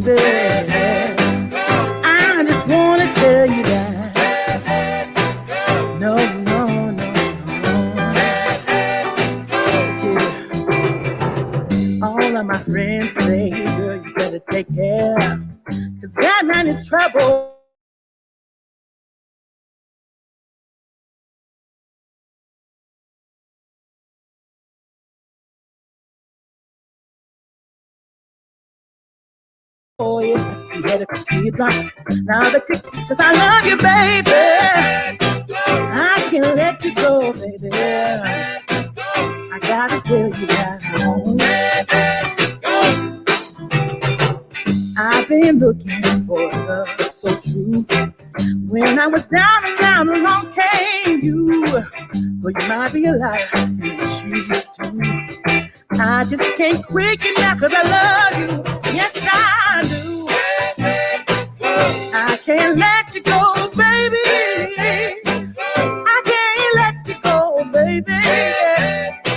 baby. I just want to tell you that. No, no, no, no. Yeah. All of my friends say, girl, you better take care, 'cause that man is trouble. Oh yeah, you had a few blocks. Now the cause I love you, baby. I can't let you go, baby. I gotta tell you that I've been looking for love so true. When I was down and down, along came you. Well, you might be a liar, and you too. I just can't quit you now, 'cause I love you. Yes, I do. I can't let you go, baby. I can't let you go, baby.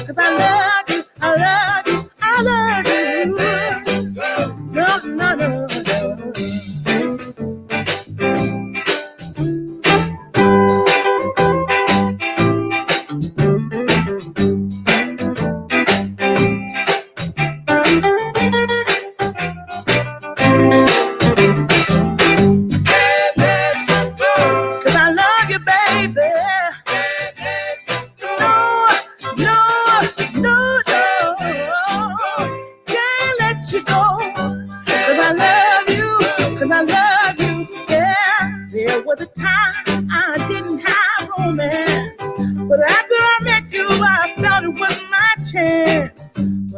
'Cause I love you, I love you, I love you. No, no, no, no.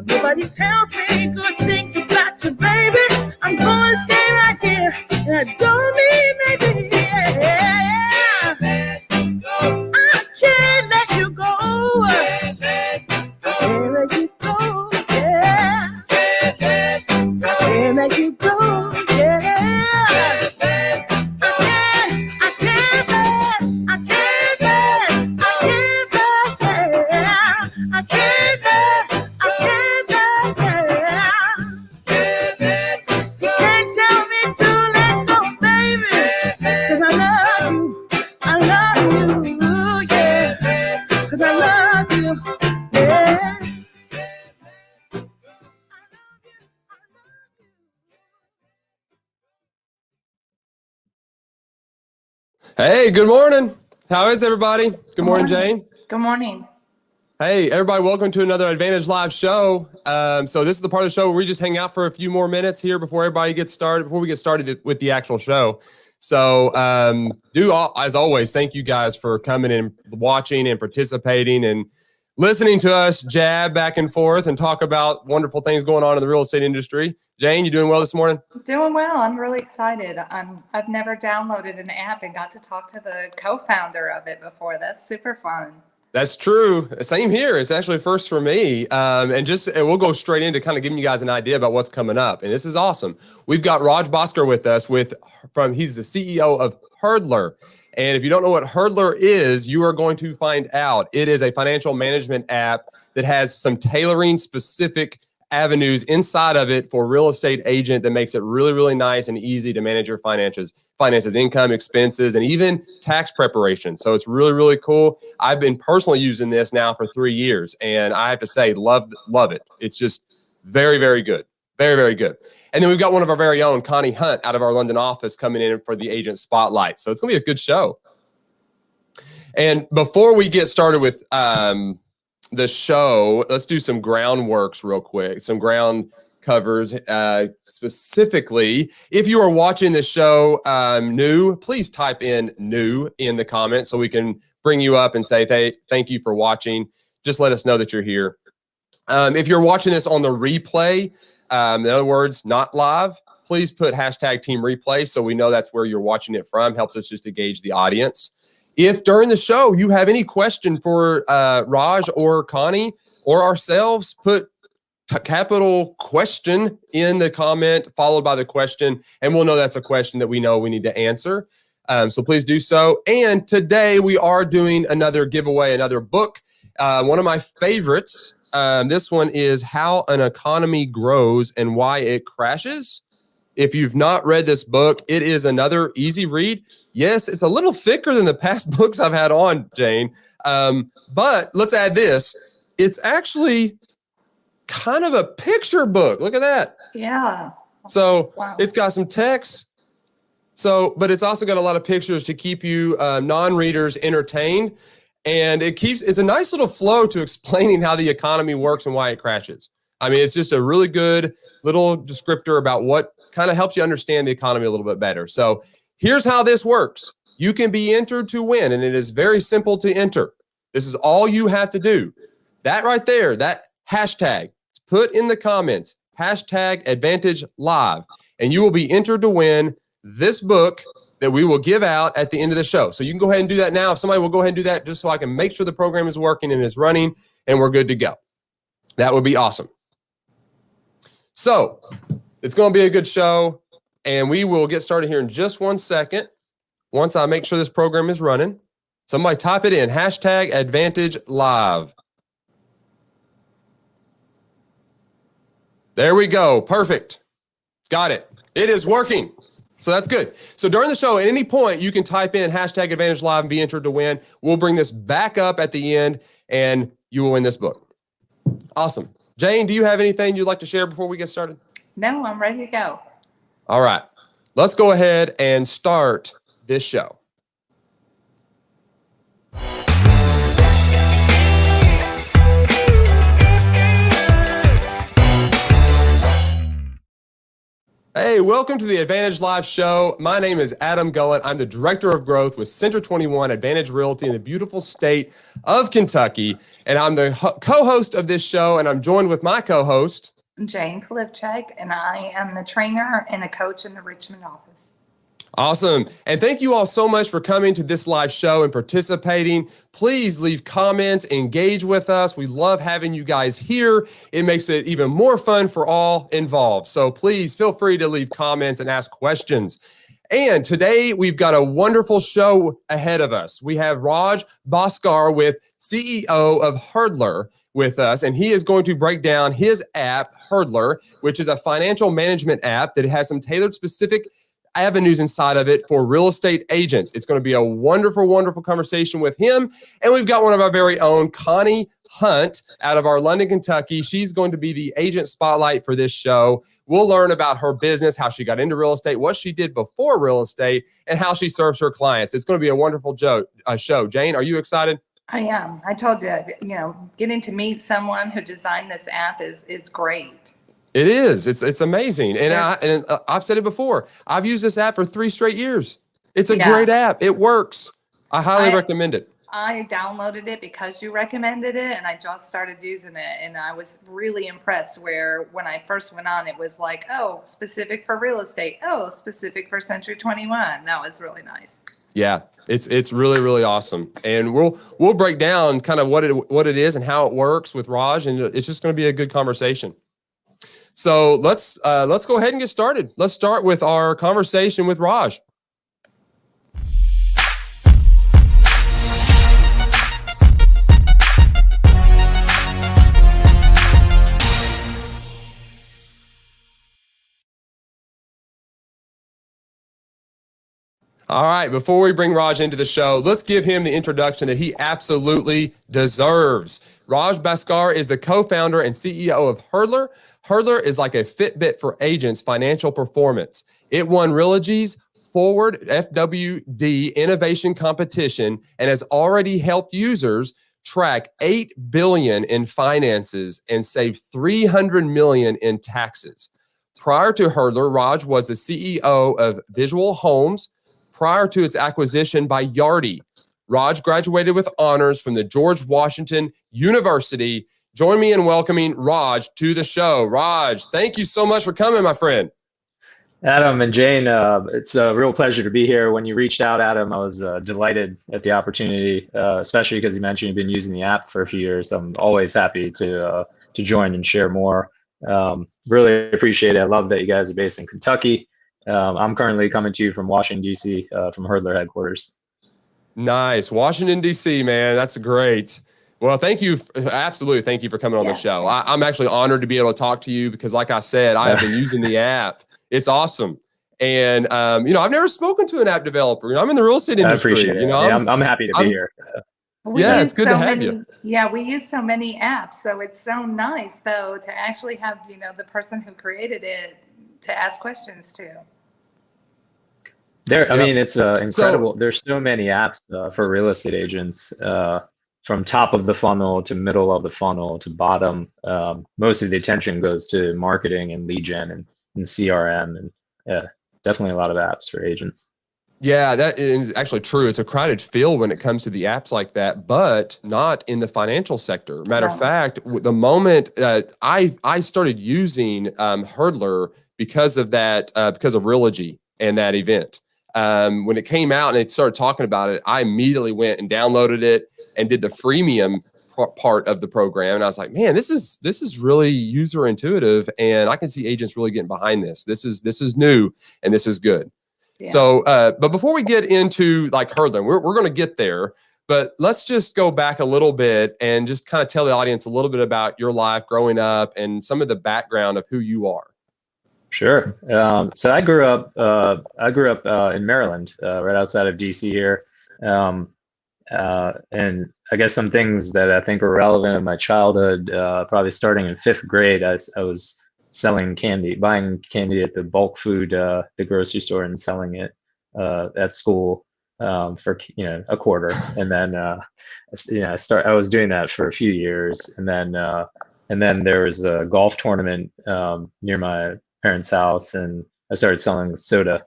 Nobody tells me good things about you, baby. I'm gonna stay right here, and I don't mean maybe. I can't let you go. I can't let you go. Yeah. I can't let you go. Yeah. Hey, good morning. How is everybody? Good morning, Jane. Good morning. Hey, everybody, welcome to another Advantage Live show. So this is the part of the show where we just hang out for a few more minutes here before everybody gets started, before we get started with the actual show. So as always, thank you guys for coming and watching and participating and listening to us jab back and forth and talk about wonderful things going on in the real estate industry. Jane, you doing well this morning? Doing well. I'm really excited. I've never downloaded an app and got to talk to the co-founder of it before. That's super fun. That's true. Same here. It's actually first for me. And we'll go straight into kind of giving you guys an idea about what's coming up. And this is awesome. We've got Raj Bhaskar with us he's the CEO of HURDLR. And if you don't know what HURDLR is, you are going to find out. It is a financial management app that has some tailoring specific avenues inside of it for real estate agent that makes it really, really nice and easy to manage your finances, income, expenses, and even tax preparation. So it's really, really cool. I've been personally using this now for 3 years, and I have to say, love it. It's just very, very good. Very, very good. And then we've got one of our very own, Connie Hunt, out of our London office coming in for the agent spotlight. So it's going to be a good show. And before we get started with the show, let's do some groundworks real quick, some ground covers. Specifically, if you are watching the show new, please type in new in the comments so we can bring you up and say thank you for watching. Just let us know that you're here. If you're watching this on the replay, in other words, not live, please put hashtag team replay so we know that's where you're watching it from. Helps us just to gauge the audience. If during the show you have any question for Raj or Connie or ourselves, put capital question in the comment followed by the question, and we'll know that's a question that we know we need to answer. So please do so. And today we are doing another giveaway, another book. One of my favorites. This one is How an Economy Grows and Why It Crashes. If you've not read this book, it is another easy read. Yes, it's a little thicker than the past books I've had on, Jane. But let's add this. It's actually kind of a picture book. Look at that. Yeah. So Wow. It's got some text. But it's also got a lot of pictures to keep you non-readers entertained. And it's a nice little flow to explaining how the economy works and why it crashes. I mean, it's just a really good little descriptor about what kind of helps you understand the economy a little bit better. So here's how this works. You can be entered to win, and it is very simple to enter. This is all you have to do. That right there, that hashtag, put in the comments, #AdvantageLive, and you will be entered to win this book that we will give out at the end of the show. So you can go ahead and do that now. If somebody will go ahead and do that just so I can make sure the program is working and is running and we're good to go. That would be awesome. So it's going to be a good show, and we will get started here in just 1 second. Once I make sure this program is running, somebody type it in, #AdvantageLive. There we go. Perfect. Got it. It is working. So that's good. So during the show, at any point, you can type in #AdvantageLive and be entered to win. We'll bring this back up at the end, and you will win this book. Awesome. Jane, do you have anything you'd like to share before we get started? No, I'm ready to go. All right. Let's go ahead and start this show. Hey, welcome to the Advantage Live show. My name is Adam Gullett. I'm the Director of Growth with Center 21 Advantage Realty in the beautiful state of Kentucky. And I'm the co-host of this show, and I'm joined with my co-host, Jane Polivchak, and I am the trainer and a coach in the Richmond office. Awesome. And thank you all so much for coming to this live show and participating. Please leave comments, engage with us. We love having you guys here. It makes it even more fun for all involved. So please feel free to leave comments and ask questions. And today we've got a wonderful show ahead of us. We have Raj Bhaskar, with CEO of HURDLR, with us, and he is going to break down his app, HURDLR, which is a financial management app that has some tailored specific avenues inside of it for real estate agents. It's going to be a wonderful, wonderful conversation with him. And we've got one of our very own, Connie Hunt, out of our London, Kentucky. She's going to be the agent spotlight for this show. We'll learn about her business, how she got into real estate, what she did before real estate, and how she serves her clients. It's going to be a wonderful show. Jane, are you excited? I am. I told you, getting to meet someone who designed this app is great. It is. It's amazing. And I've said it before. I've used this app for 3 straight years. It's a great app. It works. I highly recommend it. I downloaded it because you recommended it, and I just started using it, and I was really impressed where when I first went on, it was like, oh, specific for real estate. Oh, specific for Century 21. That was really nice. Yeah, it's really, really awesome. And we'll break down kind of what it is and how it works with Raj, and it's just going to be a good conversation. So let's go ahead and get started. Let's start with our conversation with Raj. All right, before we bring Raj into the show, let's give him the introduction that he absolutely deserves. Raj Bhaskar is the co-founder and CEO of HURDLR. HURDLR is like a Fitbit for agents' financial performance. It won Realogy's Forward FWD Innovation Competition and has already helped users track $8 billion in finances and save $300 million in taxes. Prior to HURDLR, Raj was the CEO of Visual Homes prior to its acquisition by Yardi. Raj graduated with honors from the George Washington University. Join me in welcoming Raj to the show. Raj, thank you so much for coming, my friend. Adam and Jane, it's a real pleasure to be here. When you reached out, Adam, I was delighted at the opportunity, especially because you mentioned you've been using the app for a few years. I'm always happy to join and share more. Really appreciate it. I love that you guys are based in Kentucky. I'm currently coming to you from Washington, D.C., from HURDLR headquarters. Nice. Washington, D.C., man. That's great. Well, thank you. Absolutely. Thank you for coming on the show. I'm actually honored to be able to talk to you because, like I said, I have been using the app It's awesome. And, I've never spoken to an app developer. I'm in the real estate industry. I appreciate it. I'm happy to be here. It's good to have you. Yeah, we use so many apps. So it's so nice, though, to actually have, the person who created it to ask questions to. I mean, it's incredible. There's so many apps for real estate agents, from top of the funnel to middle of the funnel to bottom. Most of the attention goes to marketing and lead gen and CRM, and definitely a lot of apps for agents. Yeah, that is actually true. It's a crowded field when it comes to the apps like that, but not in the financial sector. Matter of fact, the moment I started using HURDLR because of that, because of Realogy and that event. When it came out and they started talking about it, I immediately went and downloaded it and did the freemium part of the program. And I was like, man, this is really user intuitive, and I can see agents really getting behind this. This is new and this is good. Yeah. So, but before we get into like HURDLR, we're going to get there, but let's just go back a little bit and just kind of tell the audience a little bit about your life growing up and some of the background of who you are. Sure. So I grew up in Maryland, right outside of DC here. And I guess some things that I think are relevant in my childhood, probably starting in 5th grade, I was selling candy, buying candy at the bulk food, the grocery store, and selling it at school for a quarter. And then I was doing that for a few years, and then there was a golf tournament near my parents' house, and I started selling soda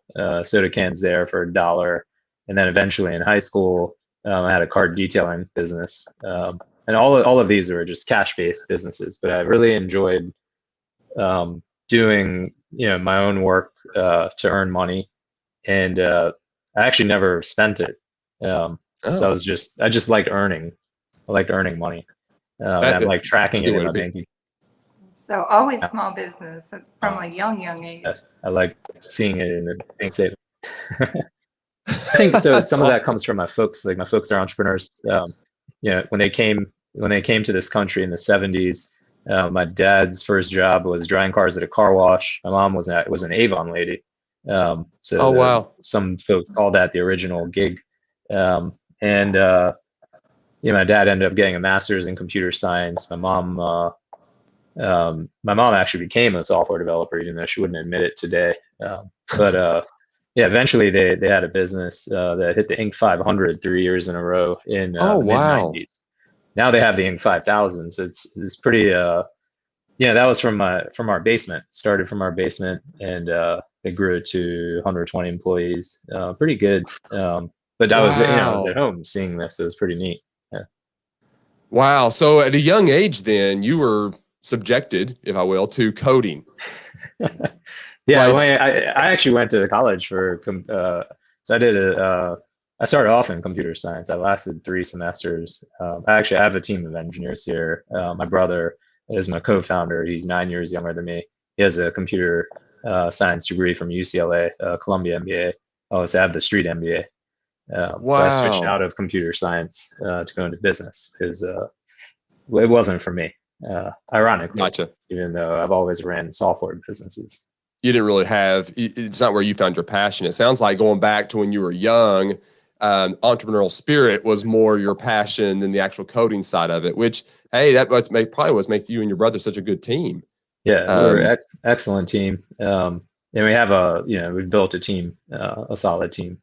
cans there for $1. And then eventually in high school, I had a card detailing business, and all of these were just cash-based businesses. But I really enjoyed doing my own work to earn money, and I actually never spent it. So I just liked earning. I liked earning money, and I like tracking it in my banking. So always small business from a young age. I like seeing it in the bank statement. I think so. Some of that comes from my folks. Like my folks are entrepreneurs. When they came to this country in the 70s, my dad's first job was drying cars at a car wash. My mom was an Avon lady. Wow. Some folks call that the original gig. My dad ended up getting a master's in computer science. My mom actually became a software developer, even though she wouldn't admit it today. Eventually they had a business that hit the Inc. 500 3 years in a row in the mid-90s. Now they have the Inc. 5000, so it's pretty. That was from our basement. Started from our basement, and they grew to 120 employees. Pretty good. But I was at home seeing this. So it was pretty neat. Yeah. Wow. So at a young age, then you were subjected, if I will, to coding. Yeah, I actually went to college for. So I started off in computer science. I lasted 3 semesters. I have a team of engineers here. My brother is my co-founder. He's 9 years younger than me. He has a computer science degree from UCLA, Columbia MBA. I also have the street MBA. So I switched out of computer science to go into business because it wasn't for me. Ironically, gotcha. Even though I've always ran software businesses. You didn't really it's not where you found your passion. It sounds like going back to when you were young, entrepreneurial spirit was more your passion than the actual coding side of it, which, hey, probably what makes you and your brother such a good team. Yeah, we're excellent team. And we have we've built a team, a solid team,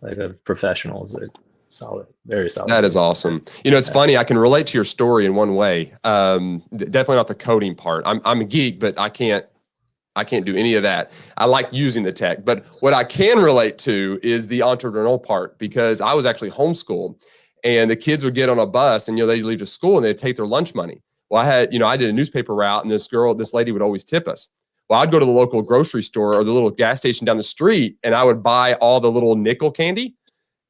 like of professionals, solid, very solid. That is awesome. It's funny. I can relate to your story in one way. Definitely not the coding part. I'm a geek, but I can't do any of that. I like using the tech, but what I can relate to is the entrepreneurial part, because I was actually homeschooled, and the kids would get on a bus and, they'd leave to school and they'd take their lunch money. Well, I did a newspaper route, and this lady would always tip us. Well, I'd go to the local grocery store or the little gas station down the street, and I would buy all the little nickel candy.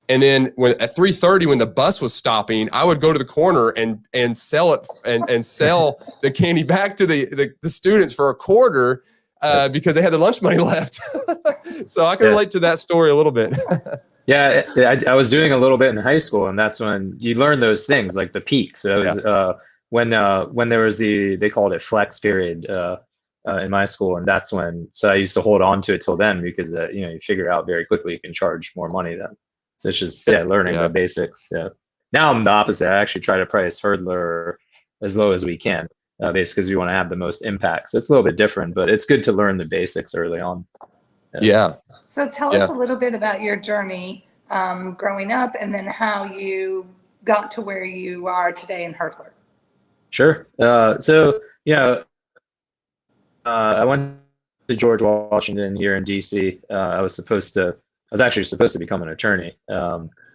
And then at 3:30, when the bus was stopping, I would go to the corner and sell it and sell the candy back to the students for a quarter. Because they had their lunch money left. So I can relate to that story a little bit. Yeah, I was doing a little bit in high school, and that's when you learn those things, like the peak. So it was when there was they called it flex period, in my school, and that's when. So I used to hold on to it till then because you know, you figure out very quickly you can charge more money then. So it's just learning the basics. Yeah. Now I'm the opposite. I actually try to price HURDLR as low as we can, basically because we want to have the most impact. So it's a little bit different, but it's good to learn the basics early on. Yeah. So tell us a little bit about your journey growing up, and then how you got to where you are today in HURDLR. Sure. So yeah, I went to George Washington here in DC. I was actually supposed to become an attorney.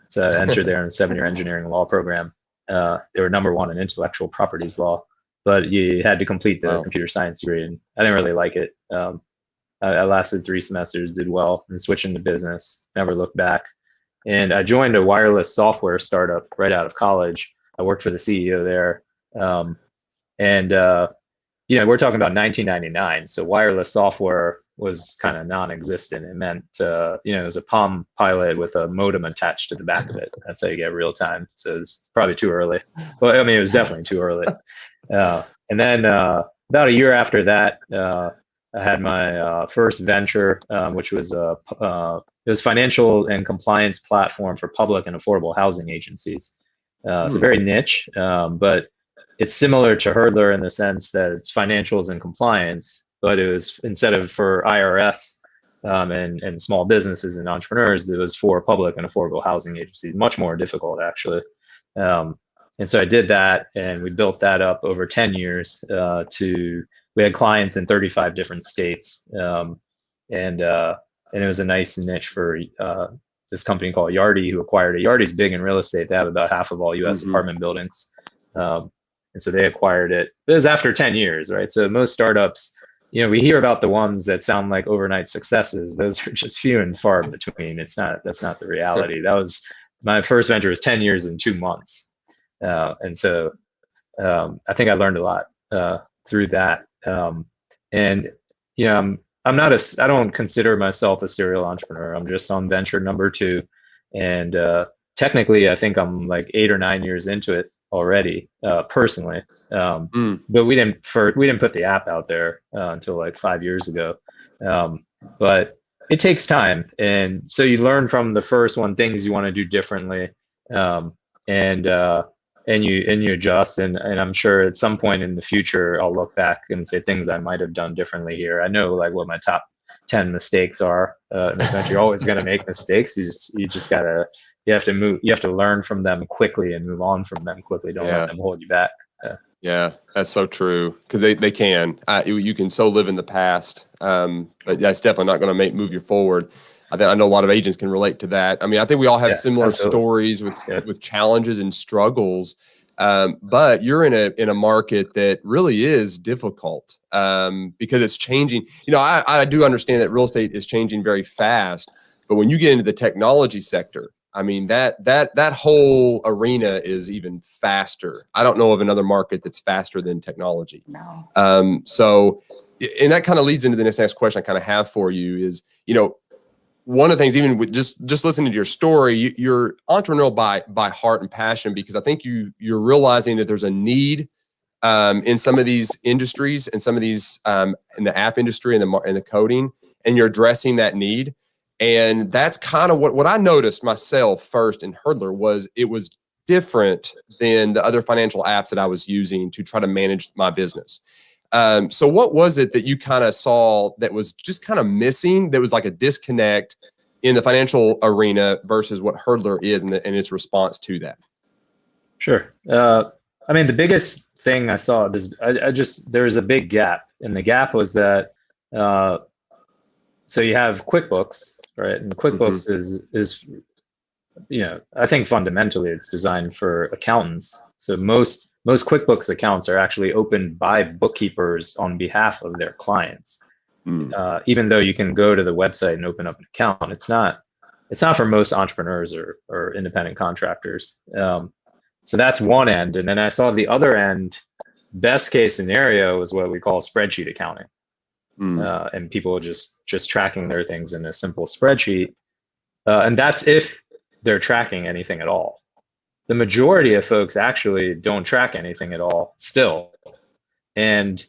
So I entered there in a 7-year engineering law program. They were #1 in intellectual properties law, but you had to complete the computer science degree, and I didn't really like it. I lasted 3 semesters, did well, and switched into business, never looked back. And I joined a wireless software startup right out of college. I worked for the CEO there. You know, we're talking about 1999, so wireless software was kind of non-existent. It meant, you know, it was a Palm Pilot with a modem attached to the back of it. That's how you get real time. So it's probably too early. Well, I mean, it was definitely too early. And then about a year after that, I had my first venture, which was it was financial and compliance platform for public and affordable housing agencies. It's a very niche, but it's similar to HURDLR in the sense that it's financials and compliance, but it was, instead of for IRS and small businesses and entrepreneurs, it was for public and affordable housing agencies. Much more difficult, actually. And so I did that, and we built that up over 10 years we had clients in 35 different states. And it was a nice niche for this company called Yardi, who acquired it. Yardi's big in real estate. They have about half of all US apartment buildings. And so they acquired it. It was after 10 years, right? So most startups, you know, we hear about the ones that sound like overnight successes. Those are just few and far between. That's not the reality. That was, my first venture was 10 years and 2 months. And so I think I learned a lot through that. And, you know, I don't consider myself a serial entrepreneur. I'm just on venture #2. And technically, I think I'm like 8 or 9 years into it already, personally. But we didn't put the app out there until like 5 years ago. But it takes time, and so you learn from the first one things you want to do differently, and you adjust. And I'm sure at some point in the future I'll look back and say things I might have done differently here. I know like what my top 10 mistakes are. In this country, you're always going to make mistakes. You just gotta. You have to learn from them quickly and move on from them quickly. Don't let them hold you back. Yeah, that's so true, because they can. You can so live in the past, but that's definitely not going to move you forward. I know a lot of agents can relate to that. I mean, I think we all have similar stories with challenges and struggles, but you're in a market that really is difficult because it's changing. You know, I do understand that real estate is changing very fast, but when you get into the technology sector, I mean, that whole arena is even faster. I don't know of another market that's faster than technology. No. So, and that kind of leads into the next question I kind of have for you is, you know, one of the things, even with just listening to your story, you're entrepreneurial by heart and passion, because I think you're realizing that there's a need in some of these industries and some of these in the app industry and the coding, and you're addressing that need. And that's kind of what I noticed myself first in HURDLR was it was different than the other financial apps that I was using to try to manage my business. So what was it that you kind of saw that was just kind of missing, that was like a disconnect in the financial arena versus what HURDLR is and its response to that? Sure. I mean, the biggest thing I saw is there was a big gap, and the gap was that so you have QuickBooks, right? And QuickBooks is, you know, I think fundamentally it's designed for accountants. So most QuickBooks accounts are actually opened by bookkeepers on behalf of their clients. Even though you can go to the website and open up an account, it's not for most entrepreneurs or independent contractors. So that's one end. And then I saw the other end, best case scenario is what we call spreadsheet accounting. And people just tracking their things in a simple spreadsheet. And that's if they're tracking anything at all. The majority of folks actually don't track anything at all still. And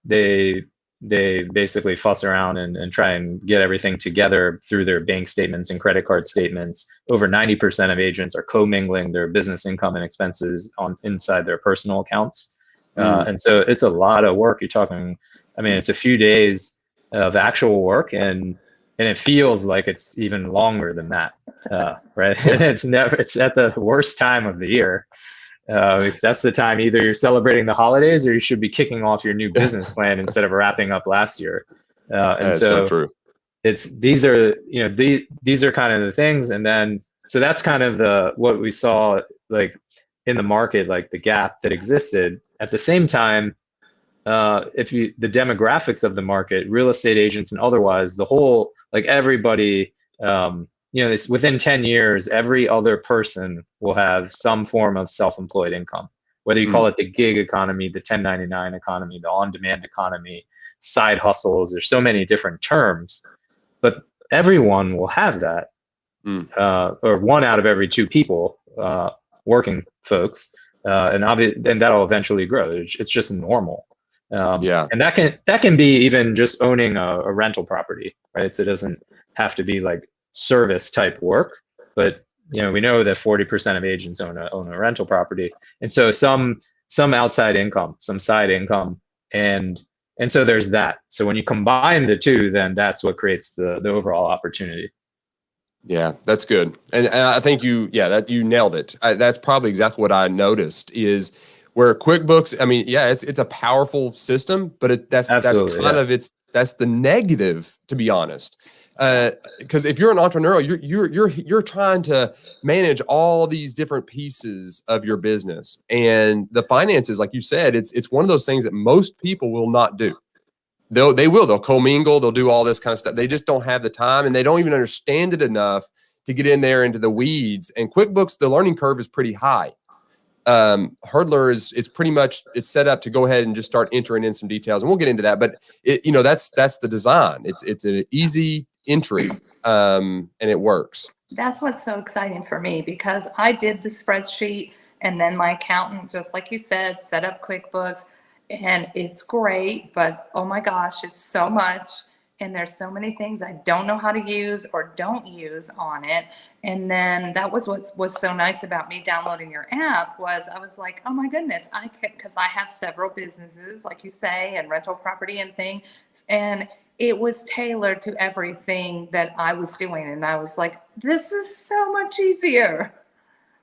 they they basically fuss around and try and get everything together through their bank statements and credit card statements. Over 90% of agents are commingling their business income and expenses on inside their personal accounts. And so it's a lot of work. You're talking, I mean, it's a few days of actual work, and it feels like it's even longer than that, right? And it's at the worst time of the year, because that's the time either you're celebrating the holidays or you should be kicking off your new business plan instead of wrapping up last year. And That's so true. these are kind of the things. And then, so that's kind of what we saw like in the market, like the gap that existed. At the same time, the demographics of the market, real estate agents and otherwise, the whole, like everybody, within 10 years, every other person will have some form of self-employed income, whether you call it the gig economy, the 1099 economy, the on-demand economy, side hustles. There's so many different terms, but everyone will have that, or 1 out of every 2 people, working folks, and that'll eventually grow. It's just normal. And that can be even just owning a rental property, right? So it doesn't have to be like service type work, but we know that 40% of agents own a rental property, and so some outside income, some side income, and so there's that. So when you combine the two, then that's what creates the overall opportunity. Yeah, that's good, and I think you nailed it. That's probably exactly what I noticed is where QuickBooks. I mean, it's a powerful system, but that's the negative, to be honest. Because if you're an entrepreneur, you're trying to manage all these different pieces of your business, and the finances, like you said, it's one of those things that most people will not do. They'll commingle, they'll do all this kind of stuff. They just don't have the time, and they don't even understand it enough to get in there into the weeds. And QuickBooks, the learning curve is pretty high. HURDLR it's pretty much, it's set up to go ahead and just start entering in some details, and we'll get into that. But that's the design. It's an easy entry, and it works. That's what's so exciting for me, because I did the spreadsheet, and then my accountant, just like you said, set up QuickBooks, and it's great, but oh my gosh, it's so much. And there's so many things I don't know how to use or don't use on it. And then that was what was so nice about me downloading your app, was I was like, oh my goodness, I can, because I have several businesses, like you say, and rental property and things. And it was tailored to everything that I was doing. And I was like, this is so much easier.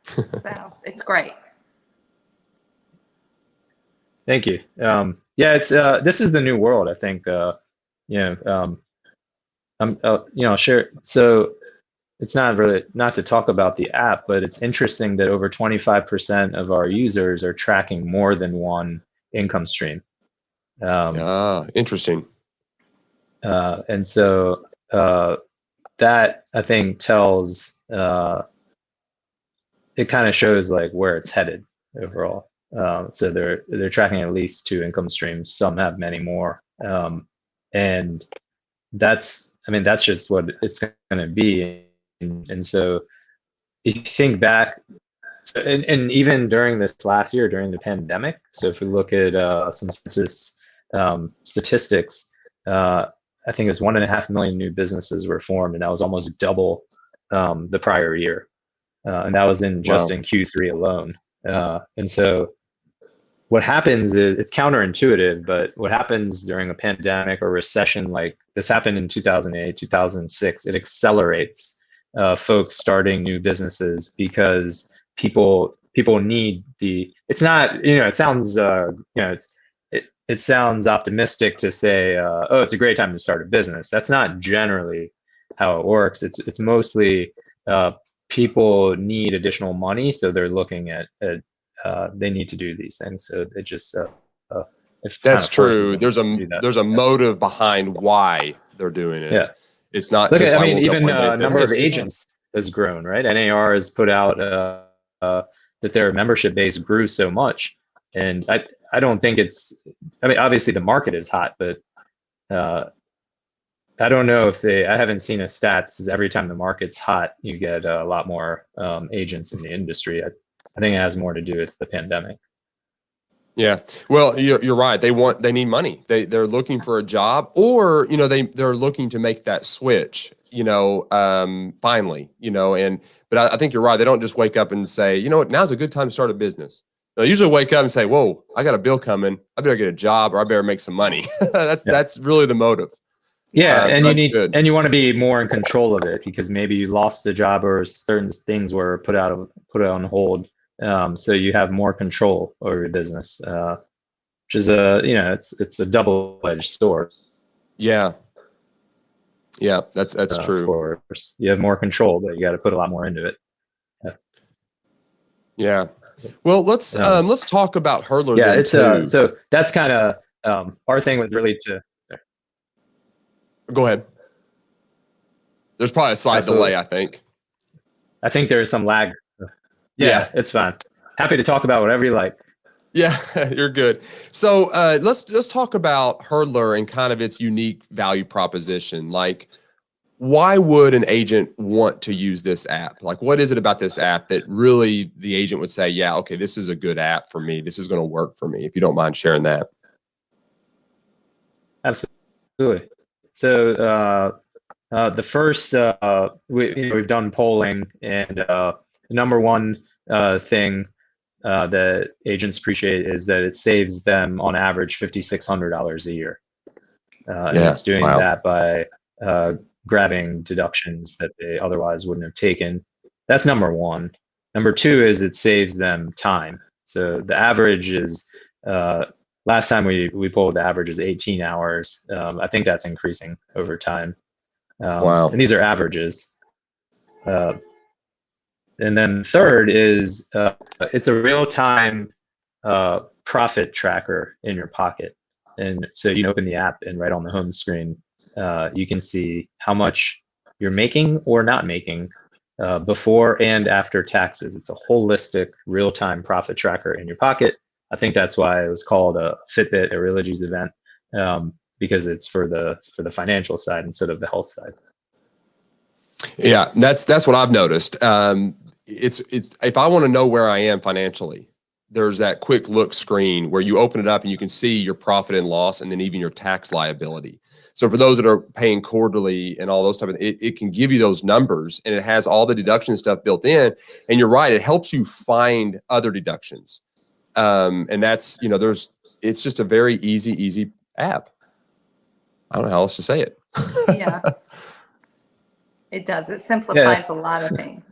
So it's great. Thank you. It's this is the new world, I think. I'll share. So it's not really, not to talk about the app, but it's interesting that over 25% of our users are tracking more than one income stream. Interesting. And so that, I think, tells, it kind of shows like where it's headed overall. So they're tracking at least 2 income streams. Some have many more. And that's just what it's going to be. And so if you think back, and even during this last year, during the pandemic, so if we look at some census statistics, I think it was 1.5 million new businesses were formed, and that was almost double the prior year. And that was in in Q3 alone. And so what happens is, it's counterintuitive, but what happens during a pandemic or recession like this happened in 2008, 2006, it accelerates folks starting new businesses, because people need it's not, it sounds, it sounds optimistic to say, oh, it's a great time to start a business. That's not generally how it works. It's mostly people need additional money, so they're looking at they need to do these things. So it just that's true. There's a motive behind why they're doing it. Yeah, it's not. Look, even number of agents has grown, right? NAR has put out that their membership base grew so much, and I don't think it's. I mean, obviously the market is hot, but I don't know if I haven't seen a stats. Every time the market's hot, you get a lot more agents in the industry. I think it has more to do with the pandemic. Yeah. Well, you're right. They need money. They're looking for a job, or, they're looking to make that switch, finally, but I think you're right. They don't just wake up and say, you know what, now's a good time to start a business. They usually wake up and say, whoa, I got a bill coming. I better get a job, or I better make some money. That's really the motive. Yeah, and So you that's need good. and you want to be more in control of it, because maybe you lost a job or certain things were put on hold. So you have more control over your business, which is it's a double-edged sword. Yeah. Yeah, that's Of true. course, you have more control, but you got to put a lot more into it. Yeah. Well, let's talk about HURDLR Yeah, then it's too. so that's kind of our thing was really to. Go ahead. There's probably a slight Absolutely. delay, I think. I think there's some lag. Yeah, it's fine. Happy to talk about whatever you like. Yeah, you're good. So let's talk about HURDLR and kind of its unique value proposition. Like, why would an agent want to use this app? Like, what is it about this app that really the agent would say, yeah, okay, this is a good app for me. This is going to work for me. If you don't mind sharing that. Absolutely. So the first, we've done polling, and the number one thing that agents appreciate is that it saves them on average $5,600 a year. And it's doing that by grabbing deductions that they otherwise wouldn't have taken. That's number one. Number two is it saves them time. So the average is, last time we polled, the average is 18 hours. I think that's increasing over time. And these are averages. And then third is it's a real-time profit tracker in your pocket. And so you can open the app, and right on the home screen, you can see how much you're making or not making before and after taxes. It's a holistic real-time profit tracker in your pocket. I think that's why it was called a Fitbit, a Religie's event, because it's for the financial side instead of the health side. Yeah, that's what I've noticed. It's if I want to know where I am financially, there's that quick look screen where you open it up and you can see your profit and loss, and then even your tax liability. So for those that are paying quarterly and all those type of, it can give you those numbers, and it has all the deduction stuff built in. And you're right, it helps you find other deductions. And that's, it's just a very easy app. I don't know how else to say it. Yeah. It does. It simplifies a lot of things.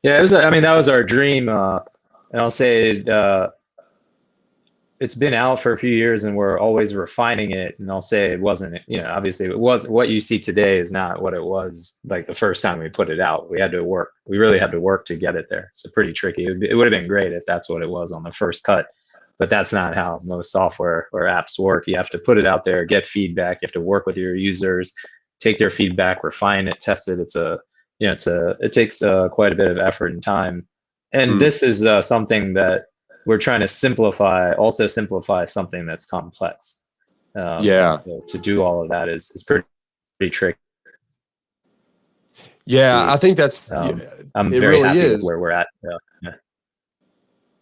Yeah, that was our dream. And I'll say it's been out for a few years, and we're always refining it. And I'll say it wasn't, obviously it was, what you see today is not what it was like the first time we put it out. We really had to work to get it there. So pretty tricky. It would have been great if that's what it was on the first cut, but that's not how most software or apps work. You have to put it out there, get feedback. You have to work with your users, take their feedback, refine it, test it. It takes quite a bit of effort and time. And this is something that we're trying to simplify something that's complex. So to do all of that is pretty tricky. Yeah, I think that's, I'm very happy with where we're at.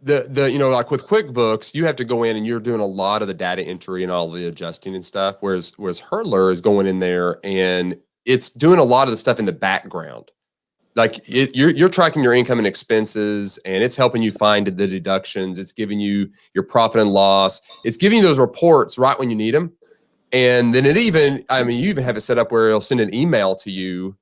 Like with QuickBooks, you have to go in and you're doing a lot of the data entry and all the adjusting and stuff. Whereas HURDLR is going in there and it's doing a lot of the stuff in the background. Like you're tracking your income and expenses, and it's helping you find the deductions. It's giving you your profit and loss. It's giving you those reports right when you need them. And then you even have it set up where it'll send an email to you,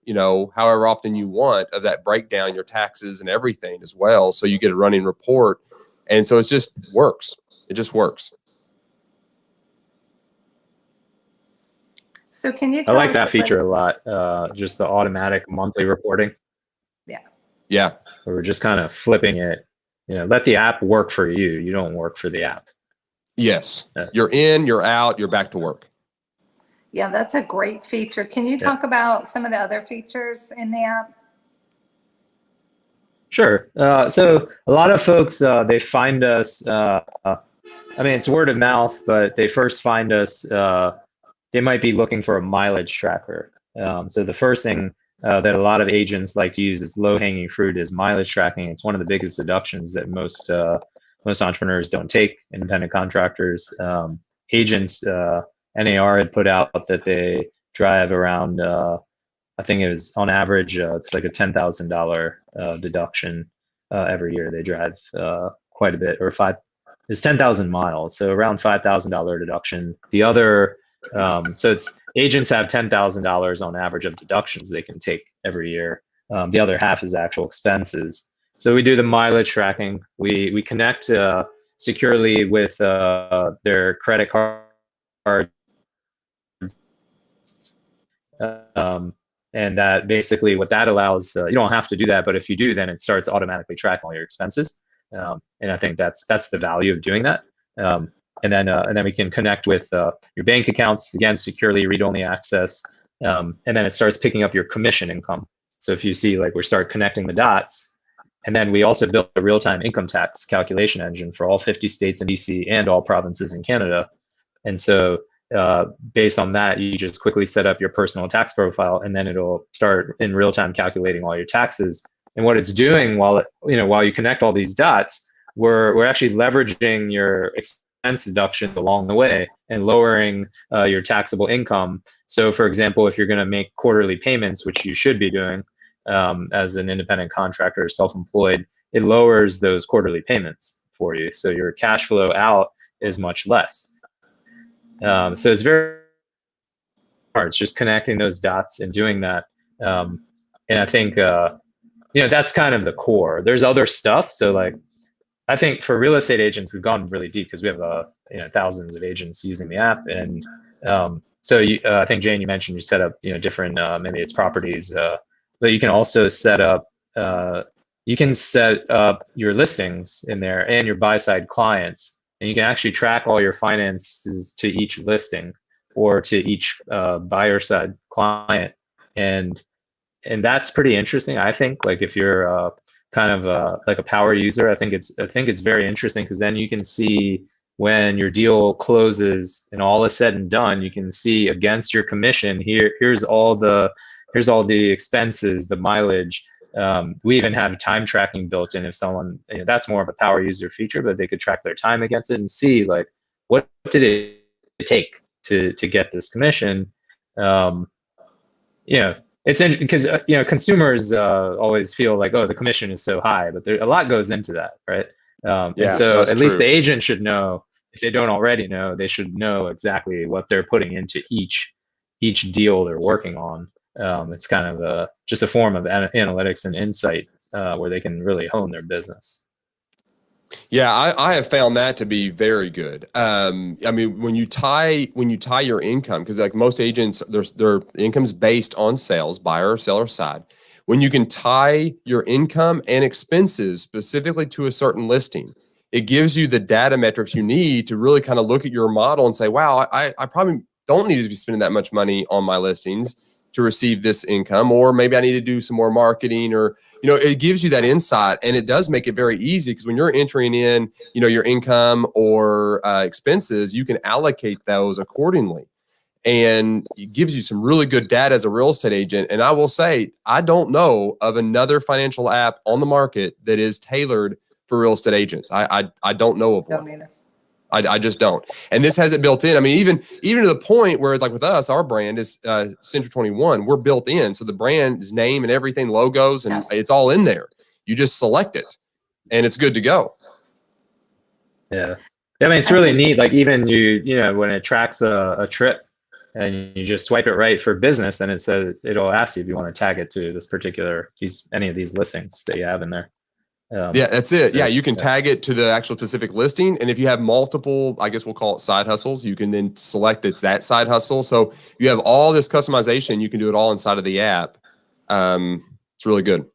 however often you want, of that breakdown, your taxes and everything as well. So you get a running report. And so it just works. It just works. So can you tell us? I like that feature a lot. Just the automatic monthly reporting. Yeah. We're just kind of flipping it, let the app work for you. You don't work for the app. Yes. You're in, you're out, you're back to work. Yeah, that's a great feature. Can you talk about some of the other features in the app? Sure. So a lot of folks, they find us, it's word of mouth, but they first find us, they might be looking for a mileage tracker. So the first thing that a lot of agents like to use is low-hanging fruit is mileage tracking. It's one of the biggest deductions that most most entrepreneurs don't take independent contractors. Agents, NAR had put out that they drive around, I think it was on average, it's like a $10,000 deduction every year. They drive quite a bit, or it's 10,000 miles, so around $5,000 deduction. The other, so it's agents have $10,000 on average of deductions they can take every year. The other half is actual expenses. So we do the mileage tracking. We connect securely with their credit card. And that basically what that allows, you don't have to do that, but if you do, then it starts automatically tracking all your expenses. And I think that's the value of doing that. And then we can connect with your bank accounts, again, securely read-only access. And then it starts picking up your commission income. So if you see, like, we start connecting the dots, and then we also built a real-time income tax calculation engine for all 50 states and DC and all provinces in Canada. And so based on that, you just quickly set up your personal tax profile, and then it'll start in real time calculating all your taxes. And what it's doing while you connect all these dots, we're actually leveraging your expense deductions along the way and lowering your taxable income. So, for example, if you're going to make quarterly payments, which you should be doing as an independent contractor or self-employed, it lowers those quarterly payments for you. So your cash flow out is much less. So it's very hard. It's just connecting those dots and doing that. And I think, that's kind of the core. There's other stuff. So, like, I think for real estate agents, we've gone really deep because we have thousands of agents using the app. And so I think, Jane, you mentioned you set up different, maybe it's properties, but you can also set up your listings in there and your buy-side clients. And you can actually track all your finances to each listing or to each buyer side client. And that's pretty interesting. I think, like, if you're kind of like a power user, I think it's very interesting, because then you can see when your deal closes and all is said and done, you can see against your commission, here's all the expenses, the mileage. We even have time tracking built in. If someone, that's more of a power user feature, but they could track their time against it and see, like, what did it take to get this commission. It's interesting because consumers always feel like, oh, the commission is so high, but a lot goes into that, right? And so at least the agent should know. If they don't already know, they should know exactly what they're putting into each deal they're working on. It's kind of just a form of analytics and insight where they can really hone their business. Yeah, I have found that to be very good. I mean, when you tie your income, because like most agents, their income's based on sales, buyer or seller side. When you can tie your income and expenses specifically to a certain listing, it gives you the data metrics you need to really kind of look at your model and say, wow, I probably don't need to be spending that much money on my listings to receive this income, or maybe I need to do some more marketing, or, it gives you that insight, and it does make it very easy, because when you're entering in, your income or expenses, you can allocate those accordingly, and it gives you some really good data as a real estate agent. And I will say, I don't know of another financial app on the market that is tailored for real estate agents. I don't know of one. Don't either. I just don't. And this has it built in. I mean, even to the point where, like with us, our brand is Century 21. We're built in. So the brand's name and everything, logos, and it's all in there. You just select it and it's good to go. Yeah. I mean, it's really neat. Like, even when it tracks a trip and you just swipe it right for business, then it'll ask you if you want to tag it to any of these listings that you have in there. Yeah, that's it. So, you can tag it to the actual specific listing. And if you have multiple, I guess we'll call it side hustles, you can then select it's that side hustle. So you have all this customization. You can do it all inside of the app. It's really good.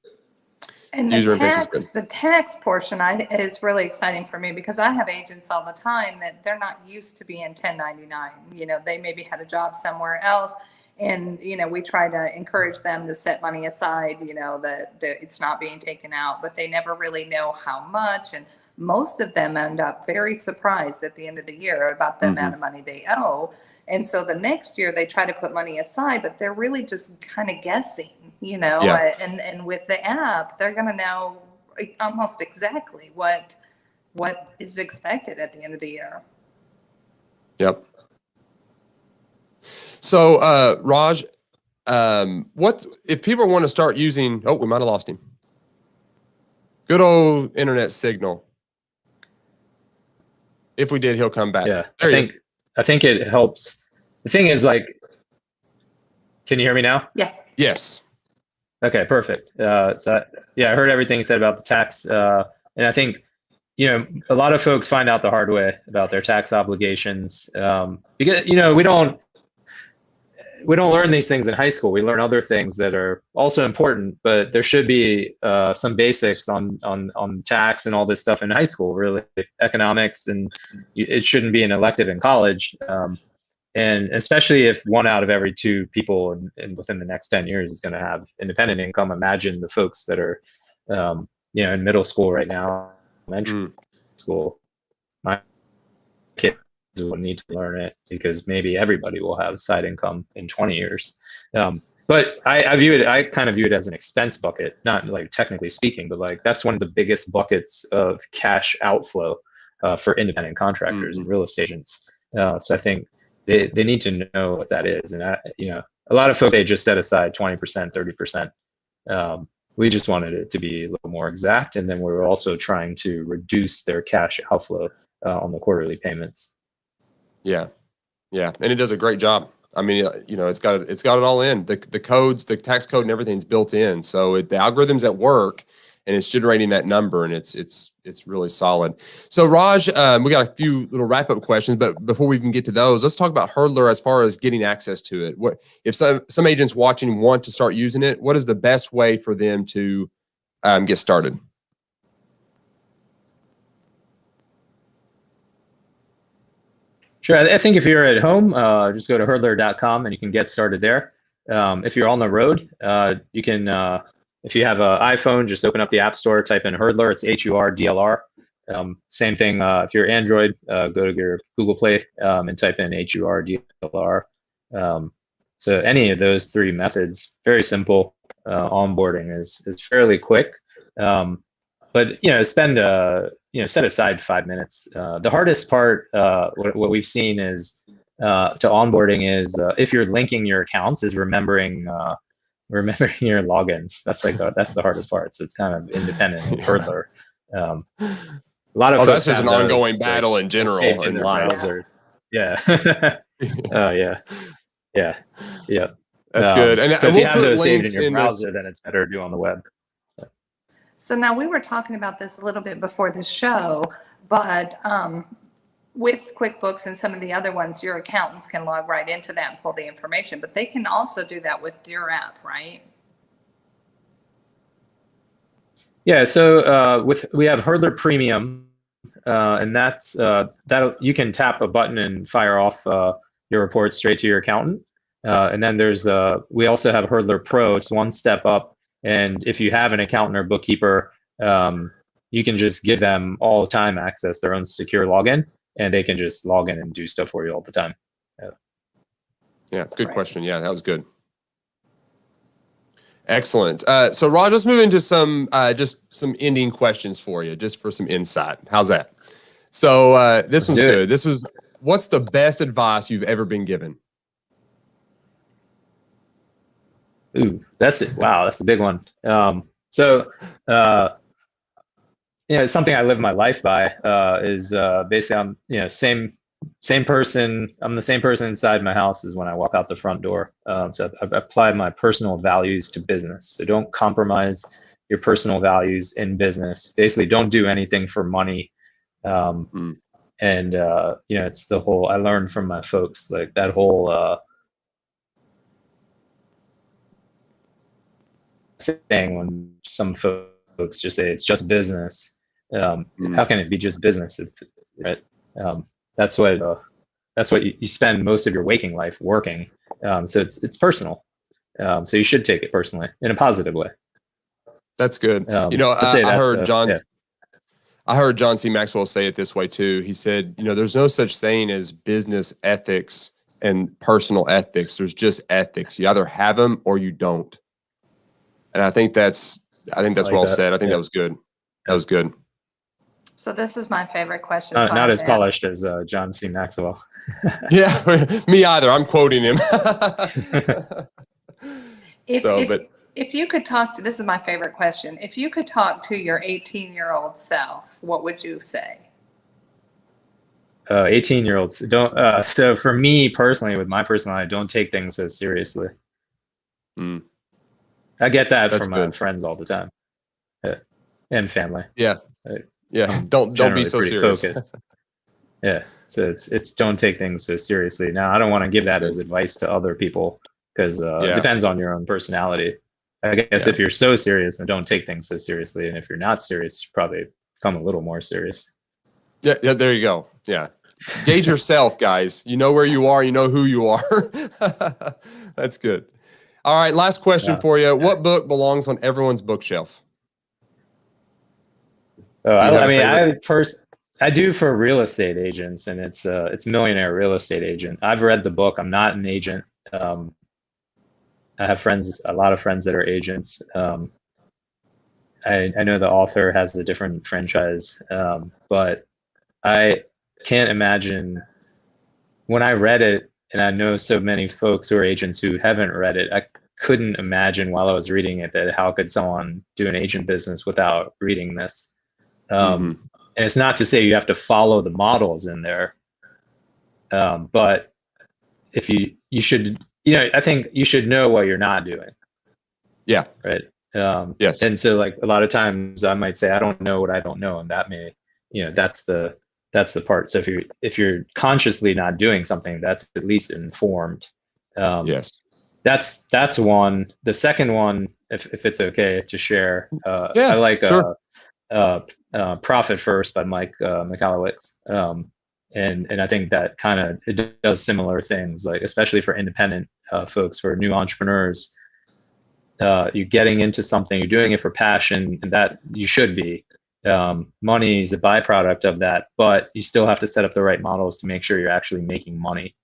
And the tax portion is really exciting for me, because I have agents all the time that they're not used to being 1099. They maybe had a job somewhere else. And, we try to encourage them to set money aside, that it's not being taken out, but they never really know how much. And most of them end up very surprised at the end of the year about the amount of money they owe. And so the next year they try to put money aside, but they're really just kind of guessing, and with the app, they're going to know almost exactly what what is expected at the end of the year. Yep. So, Raj, what if people want to start using? Oh, we might have lost him. Good old internet signal. If we did, he'll come back. Yeah, There I think it helps. The thing is, like, can you hear me now? Yeah. Yes. Okay, perfect. So yeah, I heard everything you said about the tax, and I think, you know, a lot of folks find out the hard way about their tax obligations, because, you know, we don't learn these things in high school. We learn other things that are also important, but there should be some basics on tax and all this stuff in high school, really, economics, and it shouldn't be an elective in college. And especially if 1 out of every 2 people within the next 10 years is going to have independent income. Imagine the folks that are, you know, in middle school right now, elementary school. My kids will need to learn it because maybe everybody will have side income in 20 years. But I kind of view it as an expense bucket, not like technically speaking, but like that's one of the biggest buckets of cash outflow for independent contractors and real estate agents. So I think they need to know what that is. And you know, a lot of folks, they just set aside 20%, 30%. We just wanted it to be a little more exact. And then we're also trying to reduce their cash outflow on the quarterly payments. Yeah. Yeah. And it does a great job. I mean, you know, it's got it all in. The codes, the tax code and everything's built in. So the algorithm's at work and it's generating that number, and it's really solid. So Raj, we got a few little wrap-up questions, but before we even get to those, let's talk about HURDLR as far as getting access to it. What if some agents watching want to start using it? What is the best way for them to get started? Sure. I think if you're at home, just go to HURDLR.com and you can get started there. If you're on the road, you can, if you have an iPhone, just open up the App Store, type in HURDLR. It's HURDLR. Same thing if you're Android, go to your Google Play and type in HURDLR. So any of those 3 methods, very simple. Onboarding is fairly quick. But, you know, set aside 5 minutes. The hardest part, what we've seen is to onboarding is if you're linking your accounts, is remembering your logins. That's the hardest part. So it's kind of independent and further. A lot of folks that's just an ongoing battle in general in life. Browser. Yeah. Yeah. That's good. And so if we'll you have those saved in your in browser, then it's better to do on the web. So now we were talking about this a little bit before the show, but with QuickBooks and some of the other ones, your accountants can log right into that and pull the information, but they can also do that with your app, right? Yeah. So we have HURDLR Premium, and that's that you can tap a button and fire off your report straight to your accountant. And then we also have HURDLR Pro. It's one step up. And if you have an accountant or bookkeeper, you can just give them all the time access, their own secure login, and they can just log in and do stuff for you all the time. Yeah, good question. Yeah, that was good. Excellent. So Raj, let's move into some ending questions for you, just for some insight. How's that? So this one's good. This was, what's the best advice you've ever been given? Ooh, that's it. Wow, that's a big one. It's something I live my life by. Is basically same person. I'm the same person inside my house as when I walk out the front door. So I apply my personal values to business. So don't compromise your personal values in business. Basically, don't do anything for money. And it's the whole. I learned from my folks, like that whole. Saying when some folks just say it's just business, how can it be just business? Right? That's what you spend most of your waking life working. So it's personal. So you should take it personally in a positive way. That's good. I heard John C. Maxwell say it this way too. He said, there's no such thing as business ethics and personal ethics. There's just ethics. You either have them or you don't. And I think that's well said. I think that was good. That was good. So this is my favorite question. So Not I as have to polished as John C. Maxwell. Yeah, me either. I'm quoting him. If you could talk to, this is my favorite question. If you could talk to your 18-year-old self, what would you say? 18-year-olds don't. So for me personally, with my personality, don't take things so seriously. I get that from my friends all the time, and family. Yeah, yeah. Don't be so serious. Focused. Yeah. So it's don't take things so seriously. Now, I don't want to give that as advice to other people because it depends on your own personality. I guess if you're so serious, then don't take things so seriously. And if you're not serious, you probably become a little more serious. Yeah, there you go. Yeah. Gauge yourself, guys. You know where you are. You know who you are. That's good. All right. Last question for you. What book belongs on everyone's bookshelf? I do for real estate agents, and it's Millionaire Real Estate Agent. I've read the book. I'm not an agent. I have a lot of friends that are agents. I know the author has a different franchise, but I can't imagine when I read it, and I know so many folks who are agents who haven't read it. I couldn't imagine while I was reading it that how could someone do an agent business without reading this? And it's not to say you have to follow the models in there, but if you should, I think you should know what you're not doing. Yeah. Right. Yes. And so, like, a lot of times I might say I don't know what I don't know, and that may, that's the part. So if you're consciously not doing something, that's at least informed. Yes. That's one. The second one, if it's okay to share, yeah, I like sure. Profit First by Mike Michalowicz. And I think that it does similar things, like especially for independent folks, for new entrepreneurs. You're getting into something, you're doing it for passion, and that you should be. Money is a byproduct of that, but you still have to set up the right models to make sure you're actually making money.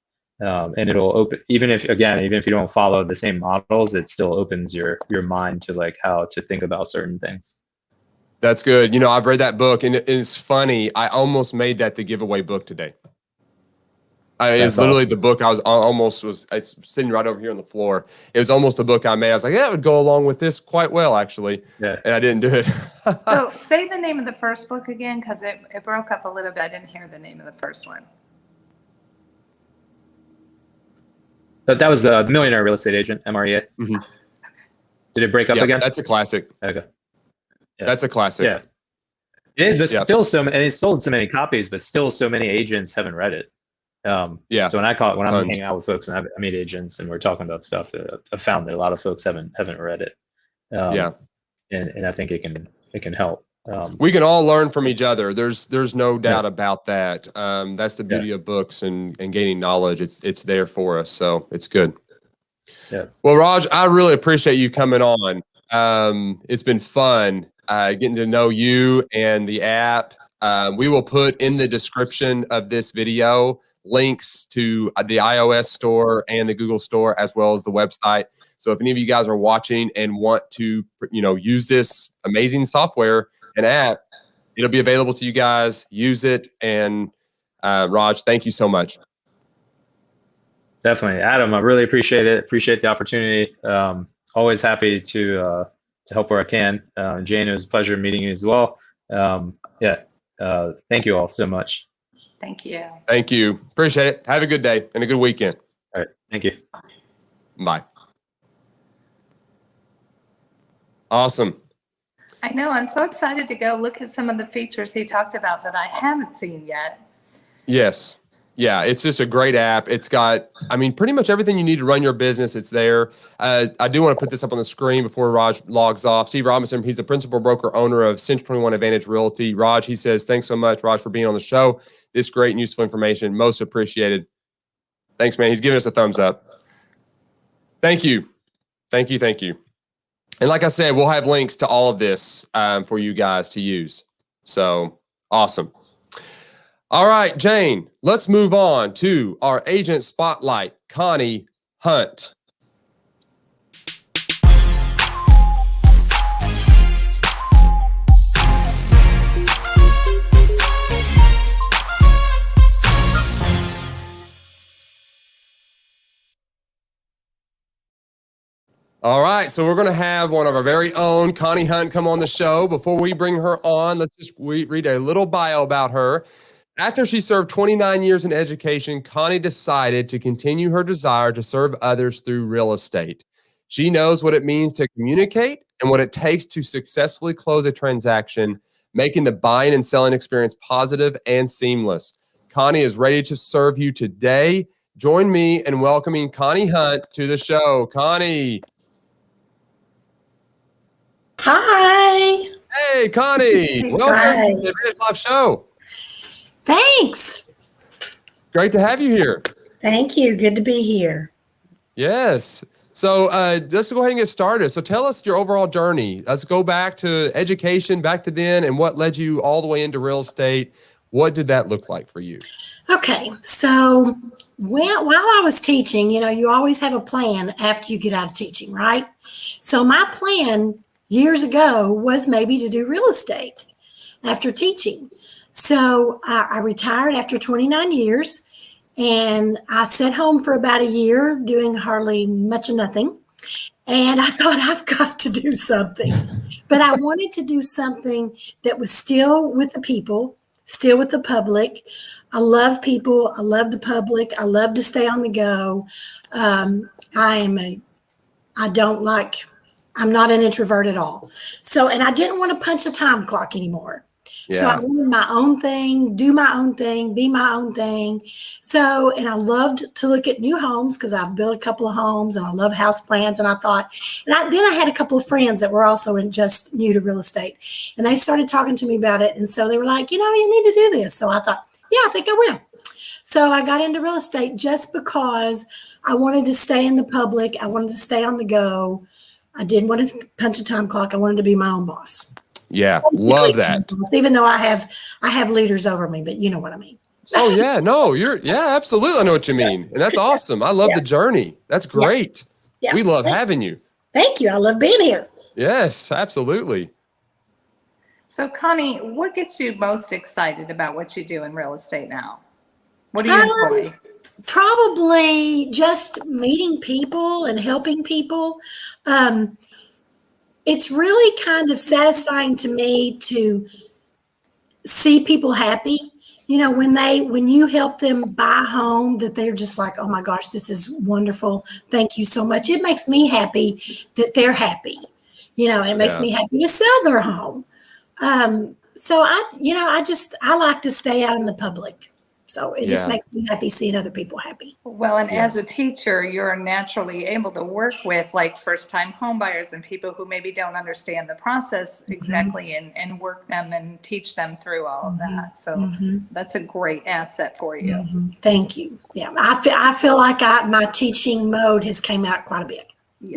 And it'll open, even if you don't follow the same models, it still opens your mind to like how to think about certain things. That's good. I've read that book, and it's funny. I almost made that the giveaway book today. It's literally awesome. The book it's sitting right over here on the floor. It was almost the book I made. I was like, yeah, it would go along with this quite well, actually. Yeah. And I didn't do it. So say the name of the first book again, because it broke up a little bit. I didn't hear the name of the first one. But that was the Millionaire Real Estate Agent, MREA. Mm-hmm. Did it break up again? That's a classic. Okay. Yeah. That's a classic. Yeah. It is, but still and it's sold so many copies, but still so many agents haven't read it. So when I'm hanging out with folks and I meet agents and we're talking about stuff, I found that a lot of folks haven't read it. And I think it can help. We can all learn from each other. There's no doubt about that. That's the beauty of books and gaining knowledge. It's there for us. So it's good. Yeah. Well, Raj, I really appreciate you coming on. It's been fun getting to know you and the app. We will put in the description of this video links to the iOS store and the Google store, as well as the website. So if any of you guys are watching and want to, use this amazing software and app, it'll be available to you guys. Use it. And Raj, thank you so much. Definitely, Adam. I really appreciate it. Appreciate the opportunity. Always happy to help where I can. Jane, it was a pleasure meeting you as well. Thank you all so much. Thank you. Thank you. Appreciate it. Have a good day and a good weekend. All right. Thank you. Bye. Awesome. I know. I'm so excited to go look at some of the features he talked about that I haven't seen yet. Yes. Yeah, it's just a great app. It's got, pretty much everything you need to run your business. It's there. I do want to put this up on the screen before Raj logs off. Steve Robinson, he's the principal broker owner of Century 21 Advantage Realty. Raj, he says, thanks so much, Raj, for being on the show. This great and useful information. Most appreciated. Thanks, man. He's giving us a thumbs up. Thank you. Thank you. Thank you. And like I said, we'll have links to all of this for you guys to use. So awesome. All right, Jane, let's move on to our agent spotlight, Connie Hunt. All right, so we're going to have one of our very own, Connie Hunt, come on the show. Before we bring her on, let's just read a little bio about her. After she served 29 years in education, Connie decided to continue her desire to serve others through real estate. She knows what it means to communicate and what it takes to successfully close a transaction, making the buying and selling experience positive and seamless. Connie is ready to serve you today. Join me in welcoming Connie Hunt to the show. Connie. Hi. Hey, Connie. Welcome Hi. to the Advantage Live show. Thanks. Great to have you here. Thank you. Good to be here. Yes. So let's go ahead and get started. So tell us your overall journey. Let's go back to education, back to then, and what led you all the way into real estate. What did that look like for you? Okay. So while I was teaching, you always have a plan after you get out of teaching, right? So my plan years ago was maybe to do real estate after teaching. So I retired after 29 years and I sat home for about a year doing hardly much of nothing. And I thought, I've got to do something. But I wanted to do something that was still with the people, still with the public. I love people. I love the public. I love to stay on the go. I'm not an introvert at all. So, and I didn't want to punch a time clock anymore. Yeah. So I wanted my own thing, do my own thing, be my own thing. So, and I loved to look at new homes because I've built a couple of homes and I love house plans. And I thought, then I had a couple of friends that were also just new to real estate and they started talking to me about it. And so they were like, you need to do this. So I thought, yeah, I think I will. So I got into real estate just because I wanted to stay in the public. I wanted to stay on the go. I didn't want to punch a time clock. I wanted to be my own boss. Yeah, love that. Even though I have leaders over me, but you know what I mean. Oh yeah, no, absolutely. I know what you mean. And that's awesome. I love the journey. That's great. Yeah. We love having you. Thank you. I love being here. Yes, absolutely. So Connie, what gets you most excited about what you do in real estate now? What do you enjoy? Probably just meeting people and helping people. It's really kind of satisfying to me to see people happy. When you help them buy a home that they're just like, oh my gosh, this is wonderful. Thank you so much. It makes me happy that they're happy. It makes me happy to sell their home. So I like to stay out in the public. So it just makes me happy seeing other people happy. Well, and as a teacher, you're naturally able to work with like first-time home buyers and people who maybe don't understand the process exactly and work them and teach them through all of that. So that's a great asset for you. Thank you. Yeah, I feel like my teaching mode has came out quite a bit.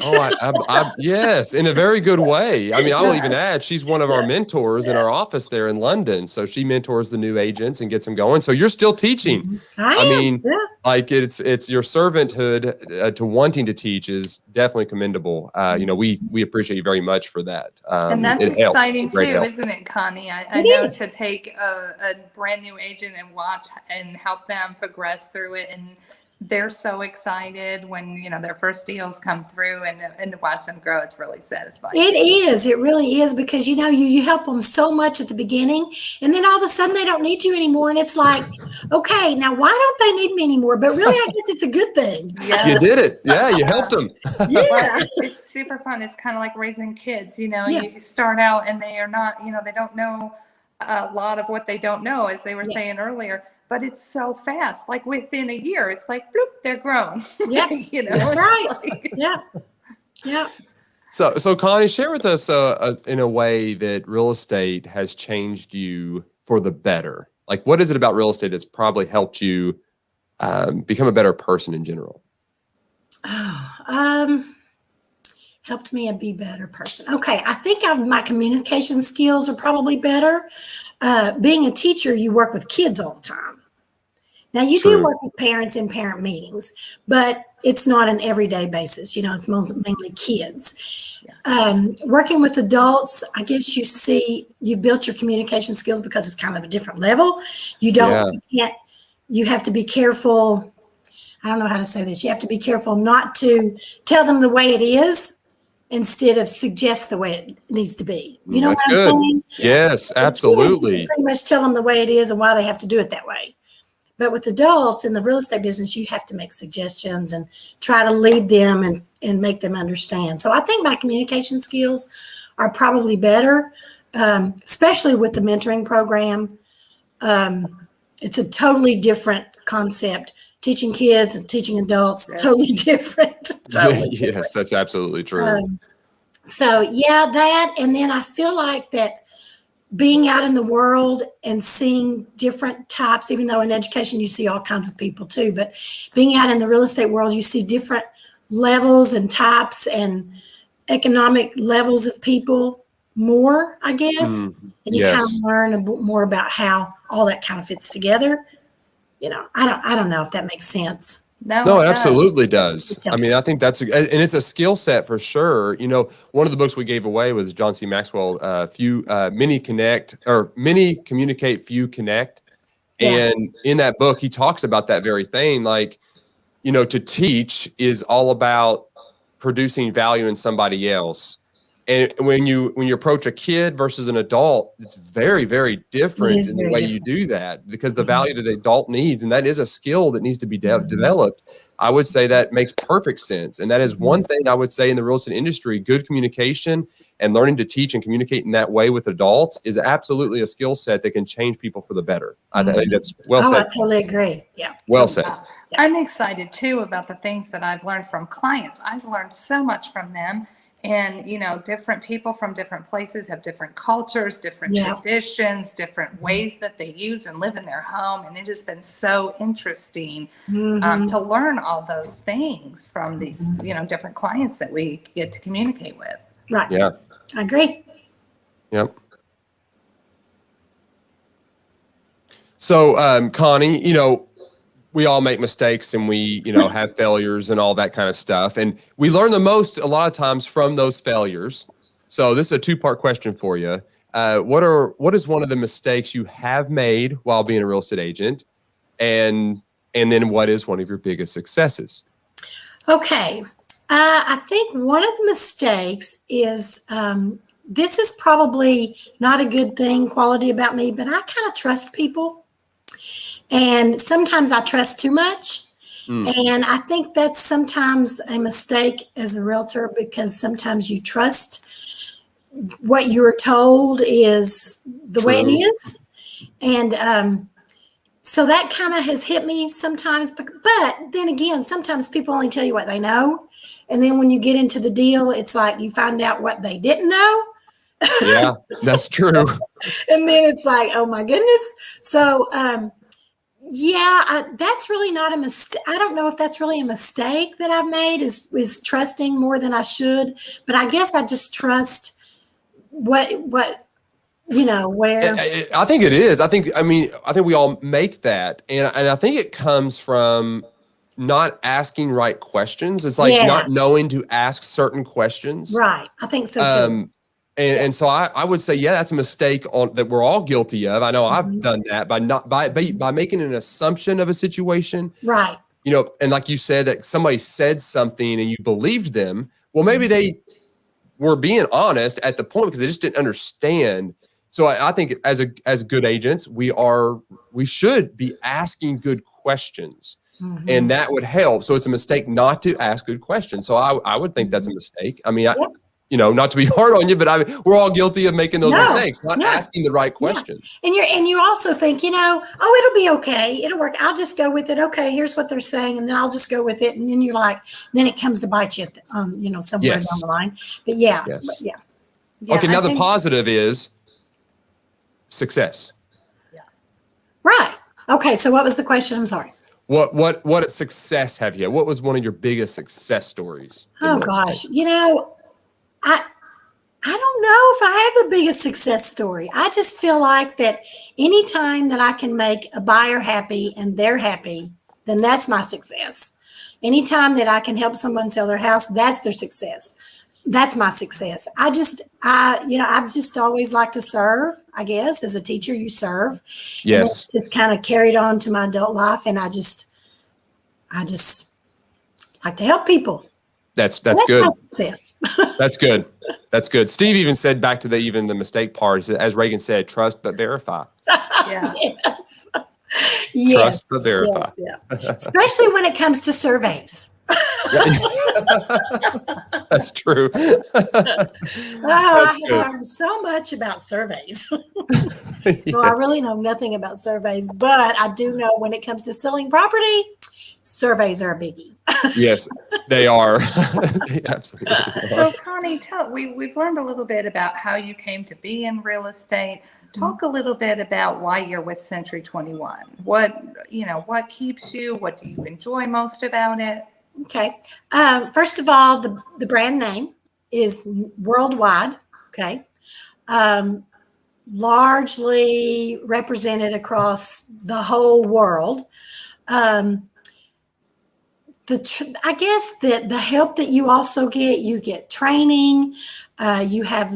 Oh, yes, in a very good way. I mean, I will even add, she's one of our mentors in our office there in London. So she mentors the new agents and gets them going. So you're still teaching. I mean, like it's your servanthood to wanting to teach is definitely commendable. We appreciate you very much for that. And that's exciting too, isn't it, Connie? I know to take a brand new agent and watch and help them progress through it, and they're so excited when their first deals come through and to watch them grow. It's really satisfying. It is. It really is, because you help them so much at the beginning, and then all of a sudden they don't need you anymore, and it's like, okay, now why don't they need me anymore? But really, I guess it's a good thing. Yeah. You did it. Yeah, you helped them. Well, it's super fun. It's kind of like raising kids. You start out and they are not, they don't know a lot of what they don't know, as they were saying earlier. But it's so fast. Like within a year, it's like, bloop, they're grown. Yeah, that's right. Like, Yeah. So Connie, share with us in a way that real estate has changed you for the better. Like, what is it about real estate that's probably helped you become a better person in general? Helped me be a better person. Okay, I think my communication skills are probably better. Being a teacher, you work with kids all the time. Now, you do work with parents in parent meetings, but it's not an everyday basis. It's mainly kids. Working with adults, I guess you've built your communication skills because it's kind of a different level. You have to be careful. I don't know how to say this. You have to be careful not to tell them the way it is. instead of suggest the way it needs to be. You know That's what I'm good. saying? Yes, With kids, absolutely. you pretty much tell them the way it is and why they have to do it that way. But with adults in the real estate business, you have to make suggestions and try to lead them and make them understand. So I think my communication skills are probably better, especially with the mentoring program. It's a totally different concept. Teaching kids and teaching adults, totally different. Totally Yes, different. that's absolutely true. So yeah, that, and then I feel like that being out in the world and seeing different types, even though in education you see all kinds of people too, but being out in the real estate world, you see different levels and types and economic levels of people more, I guess. And you kind of Yes. learn more about how all that kind of fits together. You know, I don't know if that makes sense. No, it does. absolutely does. It's I mean, I think and it's a skill set for sure. You know, one of the books we gave away was John C. Maxwell, many communicate, few connect. Yeah. And in that book, he talks about that very thing. Like, you know, to teach is all about producing value in somebody else. And when you approach a kid versus an adult, it's very, very different is in the very way you do that, because the value that the adult needs, and that is a skill that needs to be developed. I would say that makes perfect sense. And that is one thing I would say in the real estate industry, good communication and learning to teach and communicate in that way with adults is absolutely a skill set that can change people for the better. I think that's well Oh, I said. totally agree. Yeah. Well said. I'm excited too about the things that I've learned from clients. I've learned so much from them. And, you know, different people from different places have different cultures, different traditions, different ways that they use and live in their home. And it has been so interesting to learn all those things from these, you know, different clients that we get to communicate with. Right. Yeah. I agree. Yep. So, Connie, you know, we all make mistakes and we, you know, have failures and all that kind of stuff. And we learn the most a lot of times from those failures. So this is a two-part question for you. What is one of the mistakes you have made while being a real estate agent? And then what is one of your biggest successes? Okay. I think one of the mistakes is, this is probably not a good quality about me, but I kind of trust people. And sometimes I trust too much. And I think that's sometimes a mistake as a realtor, because sometimes you trust what you're told is the way it is. And so that kind of has hit me sometimes. But then again, sometimes people only tell you what they know. And then when you get into the deal, it's like you find out what they didn't know. Yeah, that's true. And then it's like, oh my goodness. So, that's really not a mistake. I don't know if that's really a mistake that I've made, is trusting more than I should. But I guess I just trust what you know, where. I think it is. I think we all make that. And I think it comes from not asking right questions. It's like not knowing to ask certain questions. Right. I think so too. And so I would say, that's a mistake that we're all guilty of. I know I've done that by making an assumption of a situation. Right. You know, and like you said, that somebody said something and you believed them. Well, maybe they were being honest at the point because they just didn't understand. So I think as good agents, we should be asking good questions, and that would help. So it's a mistake not to ask good questions. So I would think that's a mistake. I mean, you know, not to be hard on you, but we're all guilty of making those mistakes, not asking the right questions. And you also think, you know, oh, it'll be okay. It'll work. I'll just go with it. Okay, here's what they're saying. And then I'll just go with it. And then you're like, then it comes to bite you, you know, somewhere down the line. But Okay, now the positive is success. Right. Okay, so what was the question? I'm sorry. What success have you had? What was one of your biggest success stories? Oh gosh, you know, I don't know if I have the biggest success story. I just feel like that anytime that I can make a buyer happy and they're happy, then that's my success. Anytime that I can help someone sell their house, that's their success. That's my success. I've just always liked to serve. I guess as a teacher, you serve. Yes. And it's kind of carried on to my adult life, and I just like to help people. That's good. Sis. That's good. That's good. Steve even said back to the mistake part, he said, as Reagan said, trust but verify. Yeah. Yes. Yes. Trust but verify. Yes, yes. Especially when it comes to surveys. That's true. I have learned so much about surveys. Yes. Well, I really know nothing about surveys, but I do know when it comes to selling property, surveys are a biggie. Yes, they are. They absolutely are. So Connie, we've learned a little bit about how you came to be in real estate. Talk a little bit about why you're with Century 21. What keeps you? What do you enjoy most about it? Okay. First of all, the brand name is worldwide. Okay. Largely represented across the whole world. I guess that the help that you also you get training. You have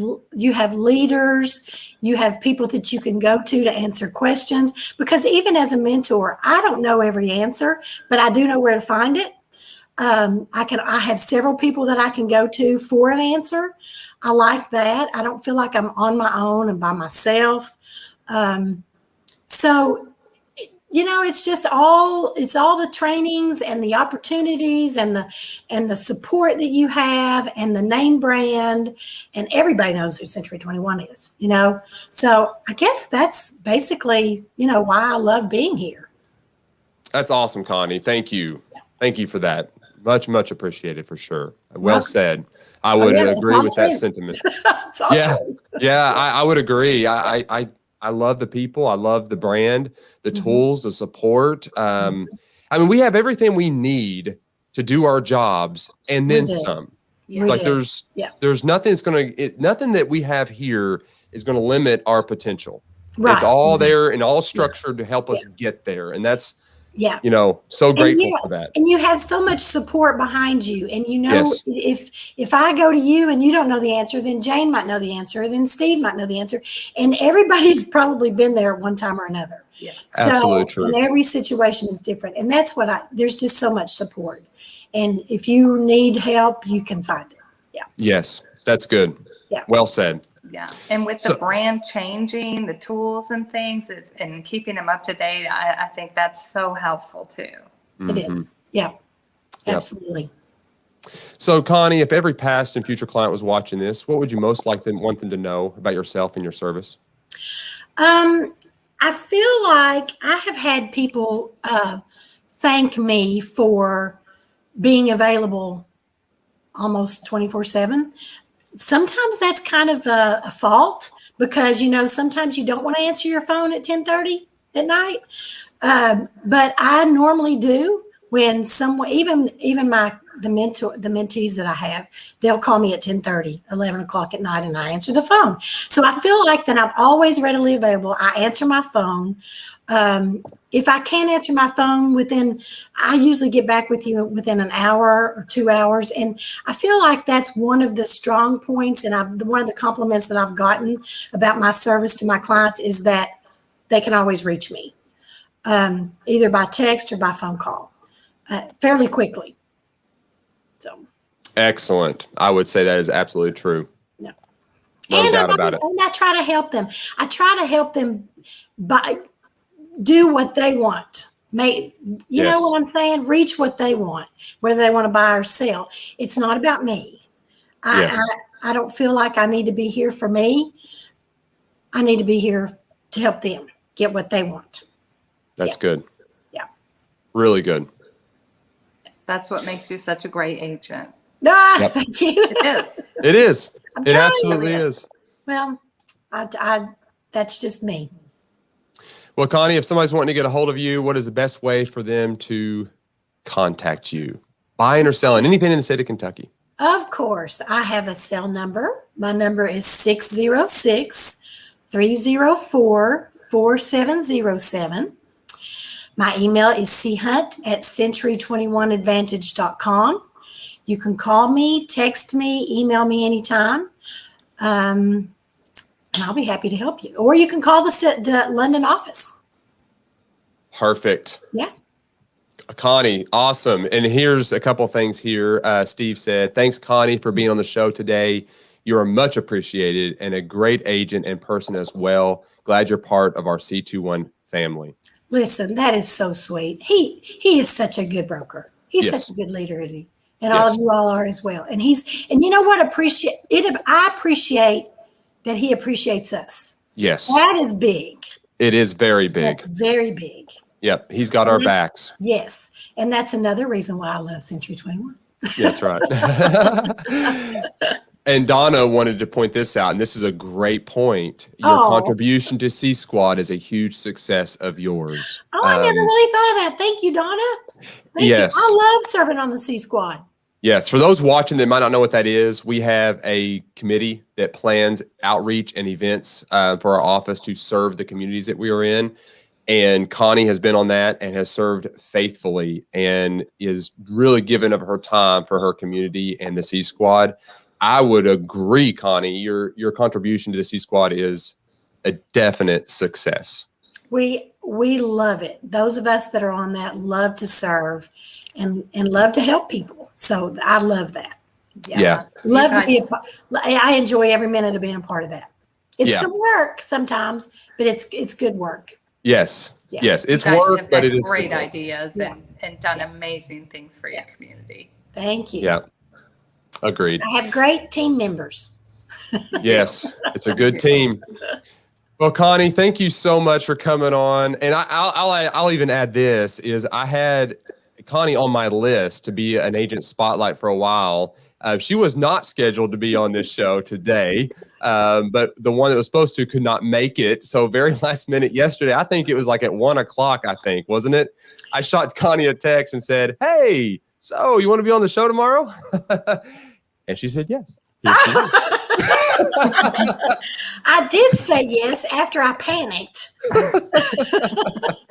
leaders. You have people that you can go to answer questions. Because even as a mentor, I don't know every answer, but I do know where to find it. I have several people that I can go to for an answer. I like that. I don't feel like I'm on my own and by myself. So, it's all the trainings and the opportunities and the support that you have and the name brand, and everybody knows who Century 21 is, So I guess that's basically, why I love being here. That's awesome, Connie. Thank you. Thank you for that. Much, much appreciated for sure. Well said. I would agree with that sentiment. Yeah, I would agree. I love the people. I love the brand, the tools, the support. We have everything we need to do our jobs and then some. Yeah. Like there's nothing nothing that we have here is going to limit our potential. Right. It's all there and all structured to help us get there. And that's, so grateful for that. And you have so much support behind you. And if I go to you and you don't know the answer, then Jane might know the answer, then Steve might know the answer. And everybody's probably been there at one time or another. Yeah. So, absolutely true. And every situation is different. And that's there's just so much support. And if you need help, you can find it. Yeah. Yes, that's good. Yeah. Well said. Yeah. And with the brand changing, the tools and things, and keeping them up to date, I think that's so helpful too. It is. Yeah. Absolutely. So Connie, if every past and future client was watching this, what would you most want them to know about yourself and your service? I feel like I have had people thank me for being available almost 24/7. Sometimes that's kind of a fault because, sometimes you don't want to answer your phone at 10:30 at night. But I normally do when someone, even the mentees that I have, they'll call me at 10:30, 11 o'clock at night, and I answer the phone. So I feel like that I'm always readily available. I answer my phone. If I can't answer my phone I usually get back with you within an hour or 2 hours. And I feel like that's one of the strong points. And one of the compliments that I've gotten about my service to my clients is that they can always reach me, either by text or by phone call, fairly quickly. So. Excellent. I would say that is absolutely true. No doubt about it. And I try to help them. I try to help them do what they want. You know what I'm saying? Reach what they want, whether they want to buy or sell. It's not about me. I don't feel like I need to be here for me. I need to be here to help them get what they want. That's good. Yeah. Really good. That's what makes you such a great agent. Thank you. It is. It is. It absolutely is. Well, that's just me. Well, Connie, if somebody's wanting to get a hold of you, what is the best way for them to contact you? Buying or selling, anything in the state of Kentucky? Of course. I have a cell number. My number is 606-304-4707. My email is chunt@century21advantage.com. You can call me, text me, email me anytime. And I'll be happy to help you. Or you can call the London office. Perfect. Yeah. Connie, awesome. And here's a couple things here. Steve said, thanks, Connie, for being on the show today. You are much appreciated and a great agent and person as well. Glad you're part of our C21 family. Listen, that is so sweet. He is such a good broker. He's Yes. such a good leader, isn't he? And all of you all are as well. And you know what? I appreciate that he appreciates us. Yes. That is big. It is very big. That's very big. Yep. He's got our backs. Yes. And that's another reason why I love Century 21. That's right. And Donna wanted to point this out, and this is a great point. Your contribution to C Squad is a huge success of yours. Oh, I never really thought of that. Thank you, Donna. Thank you. I love serving on the C Squad. Yes. For those watching that might not know what that is, we have a committee that plans outreach and events for our office to serve the communities that we are in. And Connie has been on that and has served faithfully and is really given of her time for her community and the C Squad. I would agree, Connie, your contribution to the C Squad is a definite success. We love it. Those of us that are on that love to serve and love to help people. So I love that. Yeah. Love to be I enjoy every minute of being a part of that. It's some work sometimes, but it's good work. Yes. Yeah. Yes. It's You guys work, have but had it is great ideas and done amazing things for your community. Thank you. Yeah. Agreed. I have great team members. Yes. It's a good team. Well, Connie, thank you so much for coming on. And I'll even add this is I had Connie on my list to be an agent spotlight for a while. She was not scheduled to be on this show today, but the one that was supposed to could not make it. So very last minute yesterday, I think it was like at 1 o'clock, I think, wasn't it? I shot Connie a text and said, hey, so you want to be on the show tomorrow? And she said, yes. I did say yes after I panicked.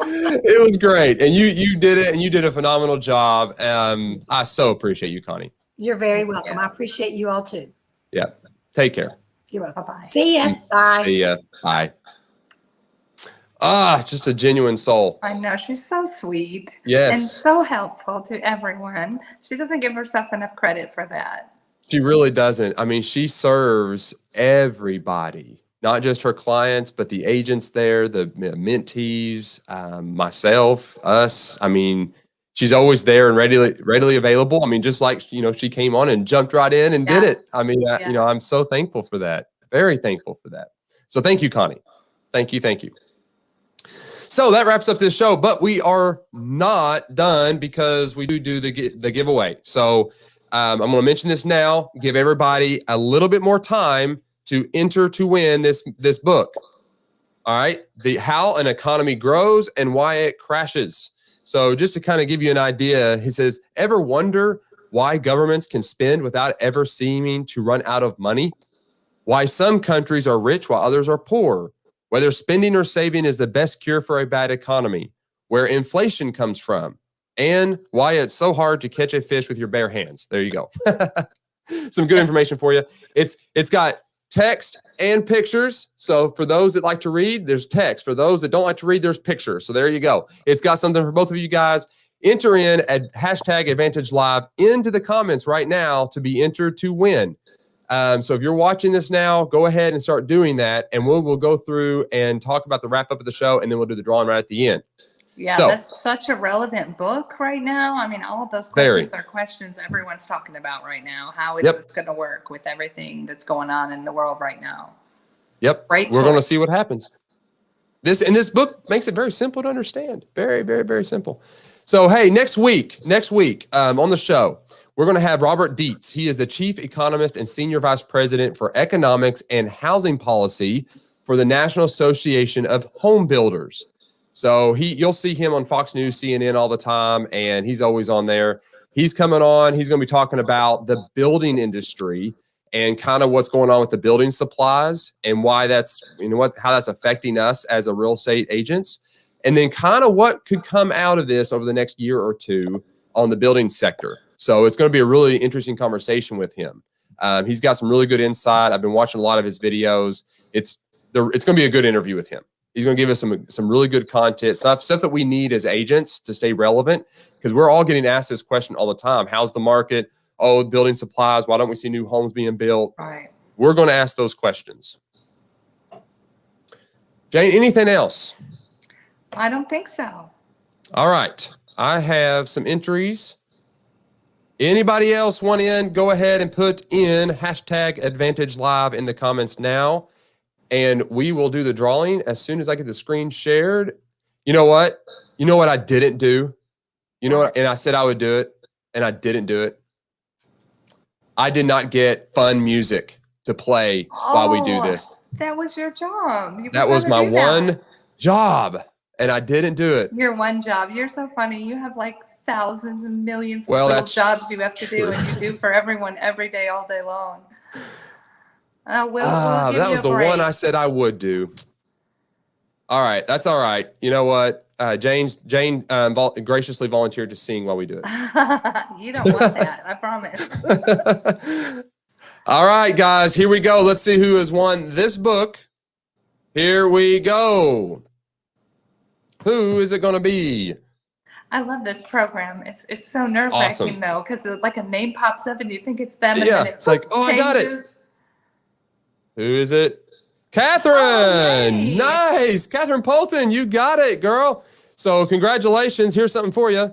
It was great. And you did it, and you did a phenomenal job. I so appreciate you, Connie. You're very welcome. I appreciate you all too. Yeah. Take care. You're welcome. Bye-bye. See ya. Bye. See ya. Bye. Just a genuine soul. I know, she's so sweet. Yes. And so helpful to everyone. She doesn't give herself enough credit for that. She really doesn't. I mean, she serves everybody, not just her clients, but the agents there, the mentees, myself, us. I mean, she's always there and readily available. I mean, just like, she came on and jumped right in and did it. I mean, I'm so thankful for that. Very thankful for that. So thank you, Connie. Thank you. Thank you. So that wraps up this show, but we are not done because we do the giveaway. So I'm going to mention this now, give everybody a little bit more time to enter to win this book. All right. How an Economy Grows and Why It Crashes. So just to kind of give you an idea, he says, ever wonder why governments can spend without ever seeming to run out of money? Why some countries are rich while others are poor? Whether spending or saving is the best cure for a bad economy? Where inflation comes from? And why it's so hard to catch a fish with your bare hands. There you go. Some good information for you. It's got text and pictures. So for those that like to read, there's text. For those that don't like to read, there's pictures. So there you go. It's got something for both of you guys. Enter in at #AdvantageLive into the comments right now to be entered to win. So if you're watching this now, go ahead and start doing that. And we'll go through and talk about the wrap up of the show. And then we'll do the drawing right at the end. Yeah, so, that's such a relevant book right now. I mean, all of those questions are questions everyone's talking about right now. How is this going to work with everything that's going on in the world right now? Yep. We're going to see what happens. This book makes it very simple to understand. Very, very, very simple. So, hey, next week on the show, we're going to have Robert Dietz. He is the Chief Economist and Senior Vice President for Economics and Housing Policy for the National Association of Home Builders. So you'll see him on Fox News, CNN all the time, and he's always on there. He's coming on. He's going to be talking about the building industry and kind of what's going on with the building supplies and why that's, how that's affecting us as a real estate agents. And then kind of what could come out of this over the next year or two on the building sector. So it's going to be a really interesting conversation with him. He's got some really good insight. I've been watching a lot of his videos. It's going to be a good interview with him. He's going to give us some really good content, stuff that we need as agents to stay relevant, because we're all getting asked this question all the time. How's the market? Oh, building supplies. Why don't we see new homes being built? Right. We're going to ask those questions. Jane, anything else? I don't think so. All right. I have some entries. Anybody else want in? Go ahead and put in #AdvantageLive in the comments now. And we will do the drawing as soon as I get the screen shared. You know what? You know what I didn't do? You know what? And I said I would do it, and I didn't do it. I did not get fun music to play while we do this. That was your job. That was my one job, and I didn't do it. Your one job. You're so funny. You have like thousands and millions of little that's jobs you have to do, true. and you do for everyone every day, all day long. We'll give that was you a the break. one I said I would do. All right, that's all right. You know what? Jane graciously volunteered to sing while we do it. You don't want that, I promise. All right, guys, here we go. Let's see who has won this book. Here we go. Who is it going to be? I love this program. It's so nerve-wracking, awesome. though, because like a name pops up and you think it's them. And Yeah, then it's like, oh, I got it. changes. Who is it? Catherine. Oh, yay. Nice. Catherine Polton, you got it, girl. So congratulations. Here's something for you.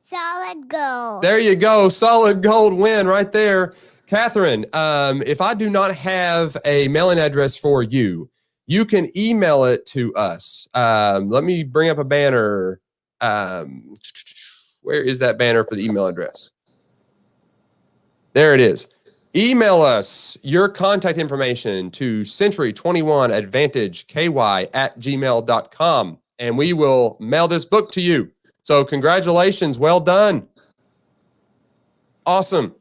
Solid gold. There you go. Solid gold win right there. Catherine, if I do not have a mailing address for you, you can email it to us. Let me bring up a banner. Where is that banner for the email address? There it is. Email us your contact information to century21advantageky@gmail.com, and we will mail this book to you. So congratulations. Well done. Awesome.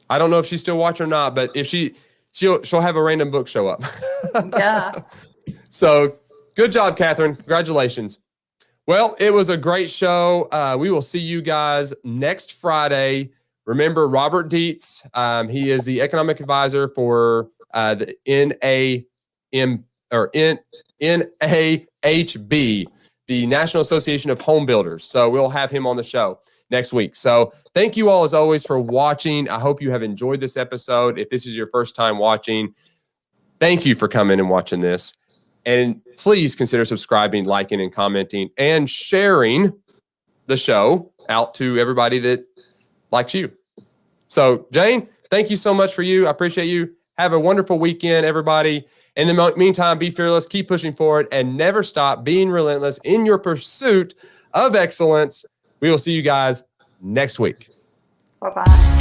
I don't know if she's still watching or not, but if she'll have a random book show up. Yeah. So good job, Catherine. Congratulations. Well, it was a great show. We will see you guys next Friday. Remember Robert Dietz. He is the economic advisor for the NAHB, the National Association of Home Builders. So we'll have him on the show next week. So thank you all, as always, for watching. I hope you have enjoyed this episode. If this is your first time watching, thank you for coming and watching this. And please consider subscribing, liking, and commenting, and sharing the show out to everybody that likes you. So, Jane, thank you so much for you. I appreciate you. Have a wonderful weekend, everybody. In the meantime, be fearless, keep pushing forward, and never stop being relentless in your pursuit of excellence. We will see you guys next week. Bye-bye.